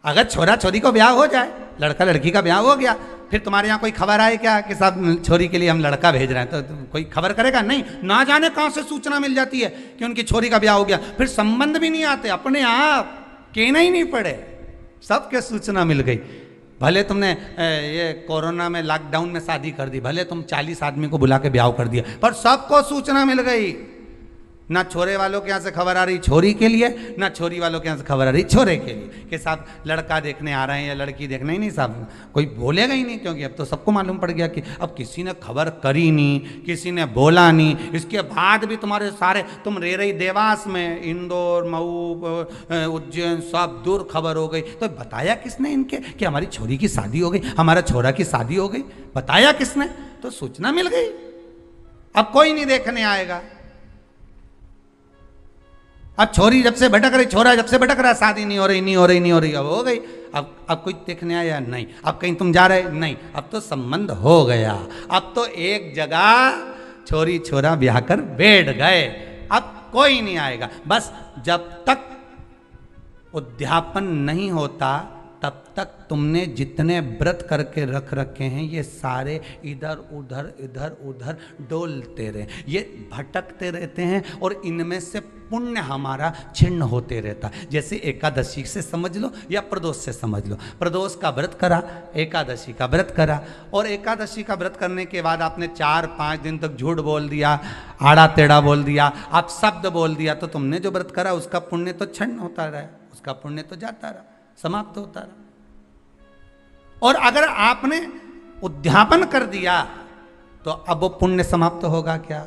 अगर छोरा छोरी को ब्याह हो जाए, लड़का लड़की का ब्याह हो गया, फिर तुम्हारे यहाँ कोई खबर आए क्या कि साहब छोरी के लिए हम लड़का भेज रहे हैं, तो कोई खबर करेगा? नहीं। ना जाने कहाँ से सूचना मिल जाती है कि उनकी छोरी का ब्याह हो गया, फिर संबंध भी नहीं आते, अपने आप कहना ही नहीं पड़े, सबके सूचना मिल गई। भले तुमने ये कोरोना में लॉकडाउन में शादी कर दी, भले तुम 40 आदमी को बुला के ब्याह कर दिया, पर सबको सूचना मिल गई। ना छोरे वालों के यहाँ से खबर आ रही छोरी के लिए, ना छोरी वालों के यहाँ से खबर आ रही छोरे के लिए कि साहब लड़का देखने आ रहे हैं या लड़की देखने ही नहीं, साहब कोई बोलेगा ही नहीं, क्योंकि अब तो सबको मालूम पड़ गया कि अब किसी ने खबर करी नहीं, किसी ने बोला नहीं। इसके बाद भी तुम्हारे सारे, तुम रह रही देवास में, इंदौर, मऊ, उज्जैन, सब दूर खबर हो गई, तो बताया किसने इनके कि हमारी छोरी की शादी हो गई, हमारा छोरा की शादी हो गई? बताया किसने? तो सूचना मिल गई। अब कोई नहीं देखने आएगा। अब छोरी जब से भटक रही, छोरा जब से भटक रहा, शादी नहीं हो रही, नहीं हो रही, नहीं हो रही, अब हो गई। अब कोई देखने आया? नहीं। अब कहीं तुम जा रहे? नहीं। अब तो संबंध हो गया, अब तो एक जगह छोरी छोरा ब्याह कर बैठ गए, अब कोई नहीं आएगा। बस जब तक उद्यापन नहीं होता तब तक तुमने जितने व्रत करके रख रखे हैं ये सारे इधर उधर इधर उधर डोलते रहे, ये भटकते रहते हैं, और इनमें से पुण्य हमारा छिन्न होते रहता है। जैसे एकादशी से समझ लो या प्रदोष से समझ लो। प्रदोष का व्रत करा, एकादशी का व्रत करा, और एकादशी का व्रत करने के बाद आपने 4-5 दिन तक झूठ बोल दिया, आड़ा टेढ़ा बोल दिया, आप शब्द बोल दिया, तो तुमने जो व्रत करा उसका पुण्य तो छिन्न होता रहा, उसका पुण्य तो जाता रहा, समाप्त होता रहा। और अगर आपने उद्यापन कर दिया तो अब वो पुण्य समाप्त होगा क्या?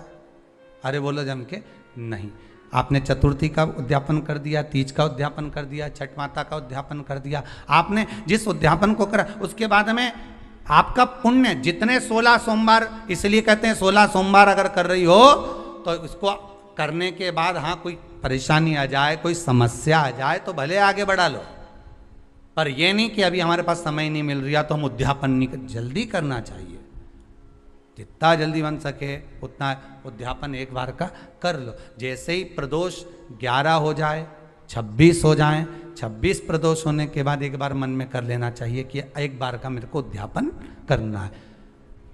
अरे बोलो जम के, नहीं। आपने चतुर्थी का उद्यापन कर दिया, तीज का उद्यापन कर दिया, छठ माता का उद्यापन कर दिया, आपने जिस उद्यापन को करा उसके बाद में आपका पुण्य जितने 16 सोमवार, इसलिए कहते हैं 16 सोमवार अगर कर रही हो तो इसको करने के बाद हाँ कोई परेशानी आ जाए, कोई समस्या आ जाए तो भले आगे बढ़ा लो, पर यह नहीं कि अभी हमारे पास समय नहीं मिल रहा तो हम उद्यापन नहीं, जल्दी करना चाहिए, जितना जल्दी बन सके उतना उद्यापन एक बार का कर लो। जैसे ही प्रदोष 11 हो जाए, 26 हो जाए, 26 प्रदोष होने के बाद एक बार मन में कर लेना चाहिए कि एक बार का मेरे को उद्यापन करना है।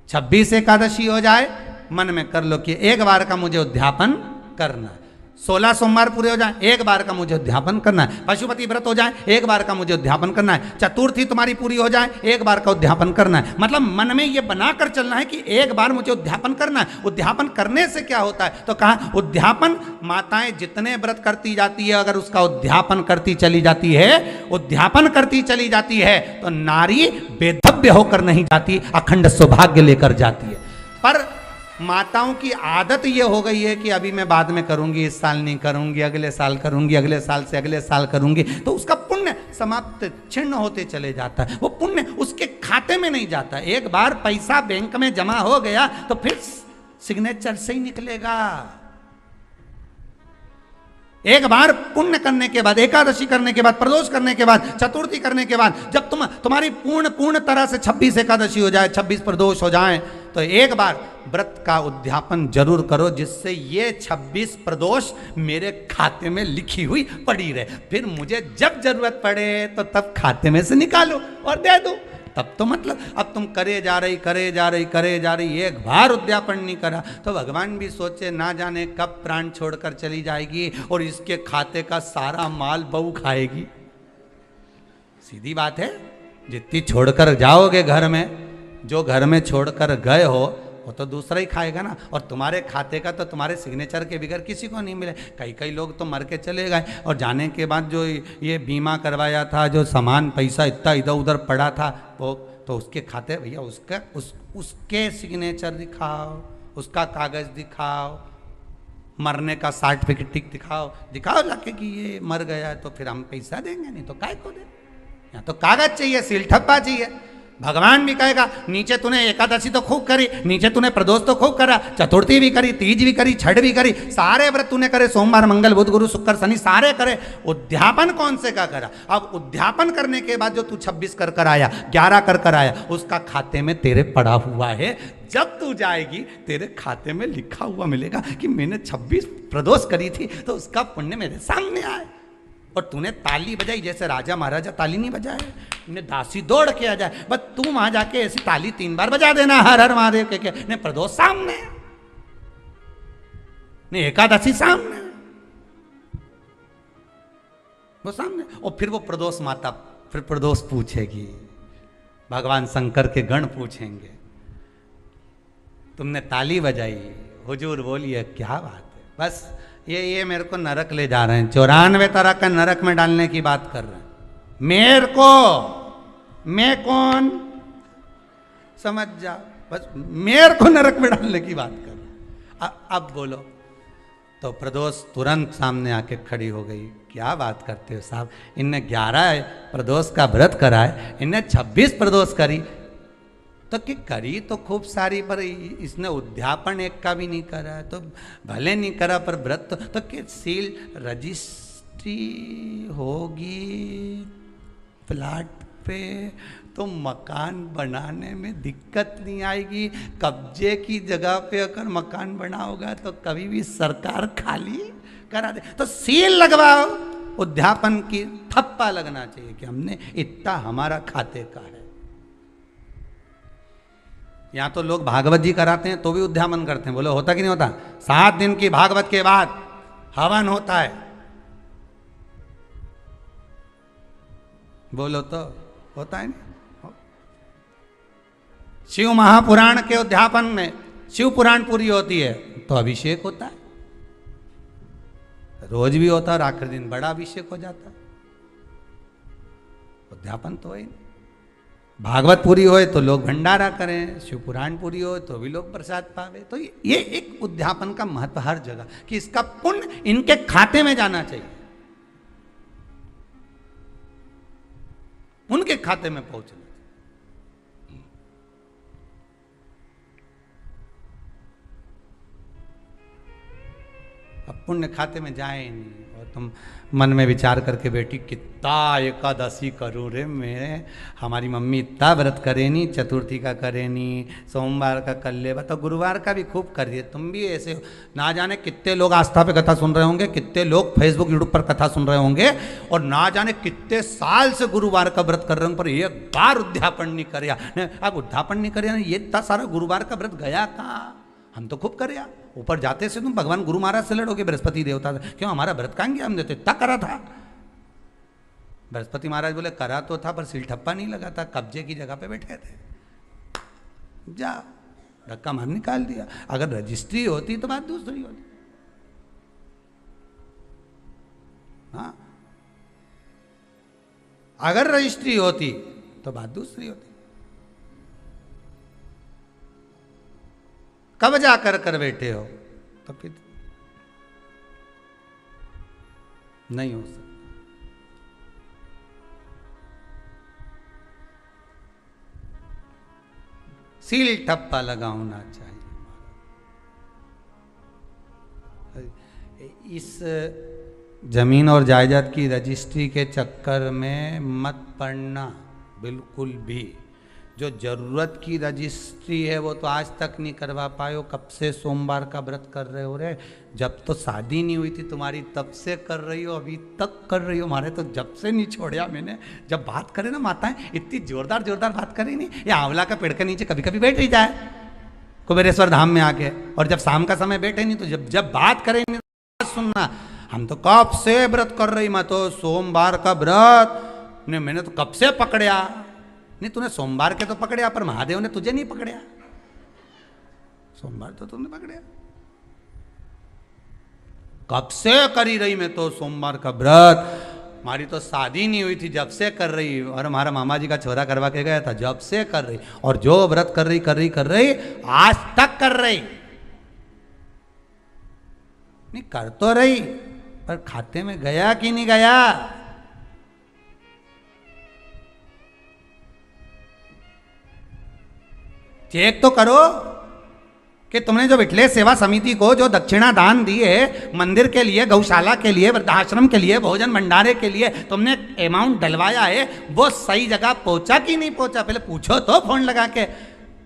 26 एकादशी हो जाए, मन में कर लो कि एक बार का मुझे उद्यापन करना है। 16 सोमवार पूरे हो जाए, एक बार का मुझे उद्यापन करना है। पशुपति व्रत हो जाए, एक बार का मुझे उद्यापन करना है। चतुर्थी तुम्हारी पूरी हो जाए, एक बार का उद्यापन करना है। मतलब मन में ये बनाकर चलना है कि एक बार मुझे उद्यापन करना है। उद्यापन करने से क्या होता है, तो कहा उद्यापन, माताएं जितने व्रत करती जाती है अगर उसका उद्यापन करती चली जाती है, उद्यापन करती चली जाती है तो नारी बेधव्य होकर नहीं जाती, अखंड सौभाग्य लेकर जाती है। पर माताओं की आदत ये हो गई है कि अभी मैं बाद में करूंगी, इस साल नहीं करूंगी, अगले साल करूंगी, अगले साल से अगले साल करूंगी, तो उसका पुण्य समाप्त छिन्न होते चले जाता है, वो पुण्य उसके खाते में नहीं जाता। एक बार पैसा बैंक में जमा हो गया तो फिर सिग्नेचर से ही निकलेगा। एक बार पुण्य करने के बाद, एकादशी करने के बाद, प्रदोष करने के बाद, चतुर्थी करने के बाद, जब तुम्हारी पूर्ण तरह से 26 एकादशी हो जाए, 26 प्रदोष हो जाए, तो एक बार व्रत का उद्यापन जरूर करो, जिससे ये 26 प्रदोष मेरे खाते में लिखी हुई पड़ी रहे। फिर मुझे जब जरूरत पड़े तो तब खाते में से निकालो और दे दो। तब तो मतलब अब तुम करे जा रही, एक बार उद्यापन नहीं करा तो भगवान भी सोचे ना जाने कब प्राण छोड़कर चली जाएगी और इसके खाते का सारा माल बहू खाएगी। सीधी बात है, जितनी छोड़कर जाओगे घर में, जो घर में छोड़कर गए हो वो तो दूसरा ही खाएगा ना, और तुम्हारे खाते का तो तुम्हारे सिग्नेचर के बगैर किसी को नहीं मिले। कई लोग तो मर के चले गए और जाने के बाद जो ये बीमा करवाया था, जो सामान पैसा इतना इधर उधर पड़ा था, वो तो उसके खाते, भैया उसके सिग्नेचर दिखाओ, उसका कागज दिखाओ, मरने का सर्टिफिकेट दिखाओ लाके कि ये मर गया है, तो फिर हम पैसा देंगे, नहीं तो काय को दे। यहाँ तो कागज चाहिए, सील ठप्पा चाहिए। भगवान भी कहेगा नीचे तूने एकादशी तो खूब करी, नीचे तूने प्रदोष तो खूब करा, चतुर्थी भी करी, तीज भी करी, छठ भी करी, सारे व्रत तूने करे, सोमवार मंगल बुध गुरु शुक्र शनि सारे करे, उद्यापन कौन से का करा। अब उद्यापन करने के बाद जो तू 26 कर आया, 11 कर आया, उसका खाते में तेरे पड़ा हुआ है। जब तू जाएगी तेरे खाते में लिखा हुआ मिलेगा कि मैंने 26 प्रदोष करी थी, तो उसका पुण्य मेरे सामने आए। और तूने ताली बजाई, जैसे राजा महाराजा ताली नहीं बजाए, ने दासी दौड़ के आ जाए, बस तू वहां जाके ऐसी ताली 3 बार बजा देना, हर हर महादेव के ने प्रदोष सामने, ने एकादशी सामने, वो सामने। और फिर वो प्रदोष माता फिर प्रदोष पूछेगी, भगवान शंकर के गण पूछेंगे, तुमने ताली बजाई, हुजूर बोलिए क्या बात है। बस ये मेरे को नरक ले जा रहे हैं, 94 तरह का नरक में डालने की बात कर रहे हैं मेरे को। मैं कौन समझ जा, बस मेरे को नरक में डालने की बात कर रहे हैं। अब बोलो। तो प्रदोष तुरंत सामने आके खड़ी हो गई, क्या बात करते हो साहब, इनने 11 प्रदोष का व्रत करा है, इनने 26 प्रदोष करी, तो कि करी तो खूब सारी, पर इसने उद्यापन एक का भी नहीं करा, तो भले नहीं करा पर व्रत तो कि सील रजिस्ट्री होगी प्लाट पे तो मकान बनाने में दिक्कत नहीं आएगी। कब्जे की जगह पे अगर मकान बना होगा तो कभी भी सरकार खाली करा दे, तो सील लगवाओ, उद्यापन की ठप्पा लगना चाहिए कि हमने इतना हमारा खाते का है। यहाँ तो लोग भागवत जी कराते हैं तो भी उद्यापन करते हैं, बोलो होता कि नहीं होता। 7 दिन की भागवत के बाद हवन होता है, बोलो तो होता है नहीं। शिव महापुराण के उद्यापन में शिव पुराण पूरी होती है तो अभिषेक होता है, रोज भी होता है और आखिरी दिन बड़ा अभिषेक हो जाता है। उद्यापन तो है नहीं। भागवत पूरी होए तो लोग भंडारा करें, शिव पुराण पूरी हो तो भी लोग प्रसाद पावे। तो ये एक उद्यापन का महत्व हर जगह कि इसका पुण्य इनके खाते में जाना चाहिए, उनके खाते में पहुंचना चाहिए। पुण्य खाते में जाए ही नहीं। और तुम मन में विचार करके बेटी कितना एकादशी करूँ रे, मैं हमारी मम्मी इतना व्रत करे नहीं, चतुर्थी का करे नहीं, सोमवार का कर ले, बताओ गुरुवार का भी खूब कर दिए। तुम भी ऐसे हो, ना जाने कितने लोग आस्था पे कथा सुन रहे होंगे, कितने लोग फेसबुक यूट्यूब पर कथा सुन रहे होंगे, और ना जाने कितने साल से गुरुवार का व्रत कर रहे होंगे, पर एक बार उद्यापन नहीं करे। अब उद्यापन नहीं करे, ये इतना सारा गुरुवार का व्रत गया कहाँ? हम तो खूब करे। ऊपर जाते से तुम भगवान गुरु महाराज से लड़ोगे, बृहस्पति देवता से, क्यों हमारा व्रत कहाँ गया? हमने तो इतना करा था। बृहस्पति महाराज बोले करा तो था, पर सिल ठप्पा नहीं लगा था, कब्जे की जगह पे बैठे थे। जा धक्का मार निकाल दिया। अगर रजिस्ट्री होती तो बात दूसरी होती। हाँ, अगर रजिस्ट्री होती तो बात दूसरी होती। कब जाकर कर बैठे हो तो फिर नहीं हो सकता। सील ठप्पा लगाना चाहिए। इस जमीन और जायदाद की रजिस्ट्री के चक्कर में मत पड़ना बिल्कुल भी। जो जरूरत की रजिस्ट्री है वो तो आज तक नहीं करवा पाए हो। कब से सोमवार का व्रत कर रहे हो रे? जब तो शादी नहीं हुई थी तुम्हारी तब से कर रही हो, अभी तक कर रही हो। हमारे तो जब से नहीं छोड़ा मैंने। जब बात करे ना माताएं इतनी जोरदार जोरदार बात करें नहीं, ये आंवला का पेड़ के नीचे कभी कभी बैठ ही जाए कुबेरेश्वर धाम में आके, और जब शाम का समय बैठे नहीं तो जब बात करें नहीं तो सुनना। हम तो कब से व्रत कर रही, मैं तो सोमवार का व्रत ने मैंने तो कब से पकड़िया। नहीं, तूने सोमवार के तो पकड़िया, पर महादेव ने तुझे नहीं पकड़िया। सोमवार तो तुमने पकड़िया। कब से करी रही मैं तो सोमवार का व्रत। हमारी तो शादी नहीं हुई थी जब से कर रही, और हमारा मामा जी का छोरा करवा के गया था जब से कर रही, और जो व्रत कर रही आज तक कर रही। नहीं कर तो रही, पर खाते में गया कि नहीं गया? चेक तो करो कि तुमने जो विठले सेवा समिति को जो दक्षिणा दान दी है मंदिर के लिए, गौशाला के लिए, वृद्धाश्रम के लिए, भोजन भंडारे के लिए तुमने अमाउंट डलवाया है, वो सही जगह पहुंचा कि नहीं पहुंचा? पहले पूछो तो फोन लगा के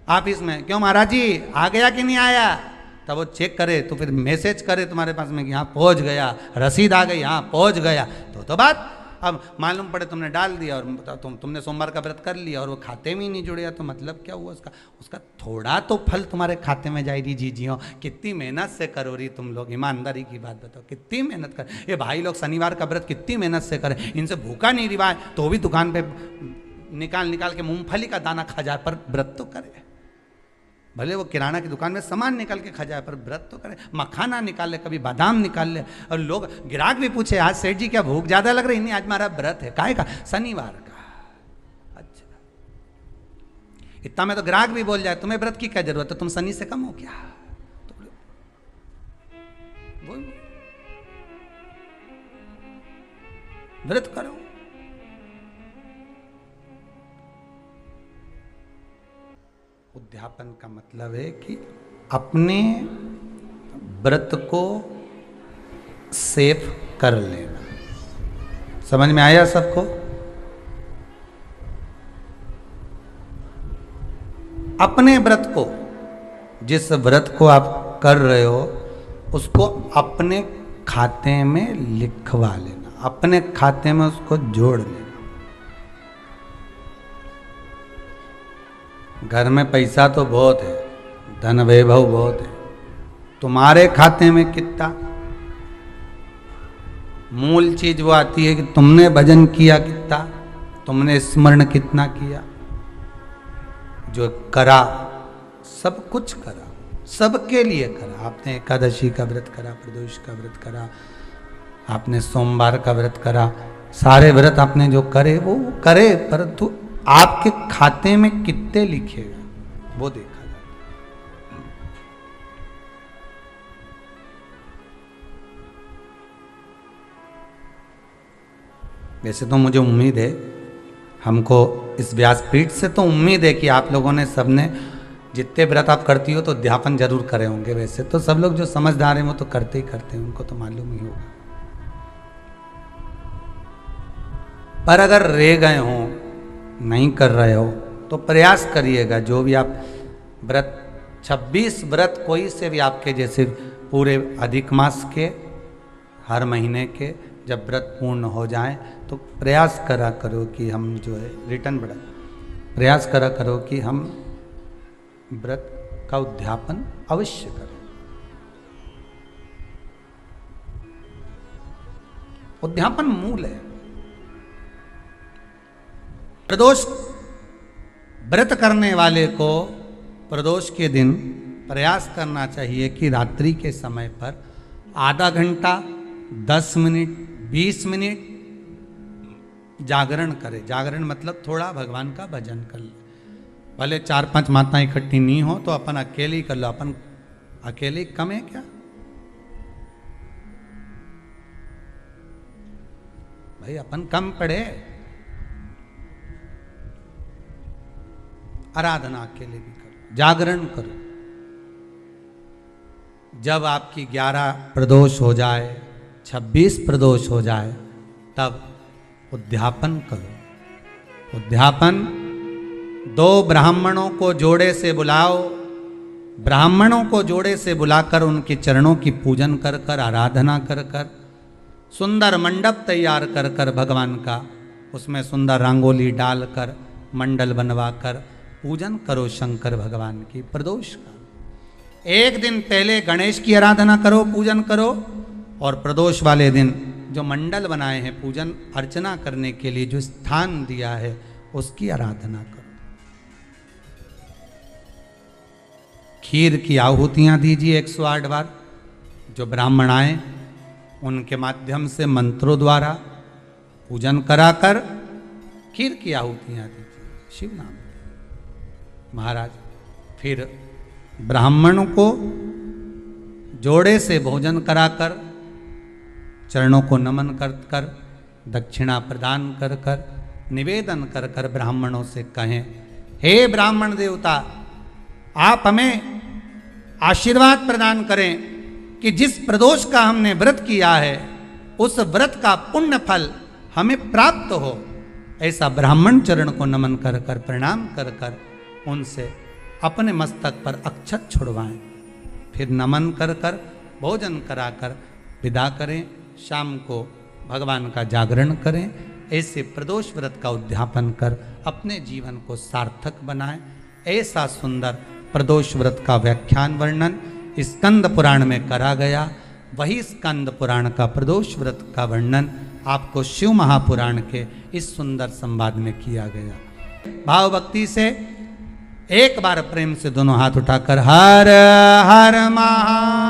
ऑफिस में, क्यों महाराज जी आ गया कि नहीं आया? तब वो चेक करे तो फिर मैसेज करे तुम्हारे पास में कि यहाँ पहुंच गया, रसीद आ गई, यहाँ पहुंच गया, तो बात। अब मालूम पड़े तुमने डाल दिया और तुमने सोमवार का व्रत कर लिया और वो खाते में ही नहीं जुड़ेगा, तो मतलब क्या हुआ उसका थोड़ा तो फल तुम्हारे खाते में जाएगी। जीजियों कितनी मेहनत से करो रही तुम लोग, ईमानदारी की बात बताओ, कितनी मेहनत कर। ये भाई लोग शनिवार का व्रत कितनी मेहनत से करें, इनसे भूखा नहीं रिवाए तो भी दुकान पे निकाल के मूंगफली का दाना खा जाए, पर व्रत तो करे। भले वो किराना की दुकान में सामान निकाल के खा जाए, पर व्रत तो करे। मखाना निकाल ले, कभी बादाम निकाल ले। और लोग ग्राहक भी पूछे आज सेठ जी क्या भूख ज्यादा लग रही? नहीं, आज हमारा व्रत है। काहे का? शनिवार का। अच्छा, इतना में तो ग्राहक भी बोल जाए तुम्हें व्रत की क्या जरूरत है, तुम शनि से कम हो क्या? तो बोल व्रत करो। उद्यापन का मतलब है कि अपने व्रत को सेफ कर लेना। समझ में आया सबको? अपने व्रत को, जिस व्रत को आप कर रहे हो उसको अपने खाते में लिखवा लेना, अपने खाते में उसको जोड़ लेना। घर में पैसा तो बहुत है, धन वैभव बहुत है, तुम्हारे खाते में कितना? मूल चीज वो आती है कि तुमने भजन किया कितना, तुमने स्मरण कितना किया, जो करा सब कुछ करा, सबके लिए करा। आपने एकादशी का व्रत करा, प्रदोष का व्रत करा, आपने सोमवार का व्रत करा, सारे व्रत आपने जो करे वो करे, परंतु आपके खाते में कितने लिखेगा वो देखा जाता। वैसे तो मुझे उम्मीद है, हमको इस व्यासपीठ से तो उम्मीद है कि आप लोगों ने सबने जितने व्रत आप करती हो तो अध्यापन जरूर करे होंगे। वैसे तो सब लोग जो समझदार हैं वो तो करते ही करते हैं, उनको तो मालूम ही होगा। पर अगर रह गए हो, नहीं कर रहे हो, तो प्रयास करिएगा। जो भी आप व्रत 26 व्रत कोई से भी आपके जैसे पूरे अधिक मास के हर महीने के जब व्रत पूर्ण हो जाएं तो प्रयास करा करो कि हम जो है रिटर्न बढ़ा, प्रयास करा करो कि हम व्रत का उद्यापन अवश्य करें। उद्यापन मूल है। प्रदोष व्रत करने वाले को प्रदोष के दिन प्रयास करना चाहिए कि रात्रि के समय पर आधा घंटा, 10 मिनट, 20 मिनट जागरण करे। जागरण मतलब थोड़ा भगवान का भजन कर ले। भले 4-5 माताएं इकट्ठी नहीं हो तो अपन अकेले ही कर लो। अपन अकेले कम है क्या भाई? अपन कम पड़े। आराधना अकेले भी करो, जागरण करो। जब आपकी 11 प्रदोष हो जाए, 26 प्रदोष हो जाए, तब उद्यापन करो। उद्यापन 2 ब्राह्मणों को जोड़े से बुलाओ। ब्राह्मणों को जोड़े से बुलाकर उनके चरणों की पूजन कर कर, आराधना कर कर, सुंदर मंडप तैयार कर कर भगवान का, उसमें सुंदर रंगोली डालकर, मंडल बनवाकर पूजन करो शंकर भगवान की प्रदोष का। एक दिन पहले गणेश की आराधना करो, पूजन करो, और प्रदोष वाले दिन जो मंडल बनाए हैं पूजन अर्चना करने के लिए, जो स्थान दिया है, उसकी आराधना करो। खीर की आहुतियां दीजिए 108 बार। जो ब्राह्मण आए उनके माध्यम से मंत्रों द्वारा पूजन कराकर खीर की आहुतियां दीजिए शिव नाम महाराज। फिर ब्राह्मणों को जोड़े से भोजन कराकर, चरणों को नमन कर कर, दक्षिणा प्रदान कर कर, निवेदन कर कर ब्राह्मणों से कहें, हे ब्राह्मण देवता, आप हमें आशीर्वाद प्रदान करें कि जिस प्रदोष का हमने व्रत किया है उस व्रत का पुण्य फल हमें प्राप्त हो। ऐसा ब्राह्मण चरण को नमन कर कर, प्रणाम कर कर उनसे अपने मस्तक पर अक्षत छुड़वाएं। फिर नमन कर कर, भोजन कराकर विदा करें। शाम को भगवान का जागरण करें। ऐसे प्रदोष व्रत का उद्यापन कर अपने जीवन को सार्थक बनाएं। ऐसा सुंदर प्रदोष व्रत का व्याख्यान वर्णन स्कंद पुराण में करा गया। वही स्कंद पुराण का प्रदोष व्रत का वर्णन आपको शिव महापुराण के इस सुंदर संवाद में किया गया। भाव भक्ति से एक बार प्रेम से दोनों हाथ उठाकर हर हर महा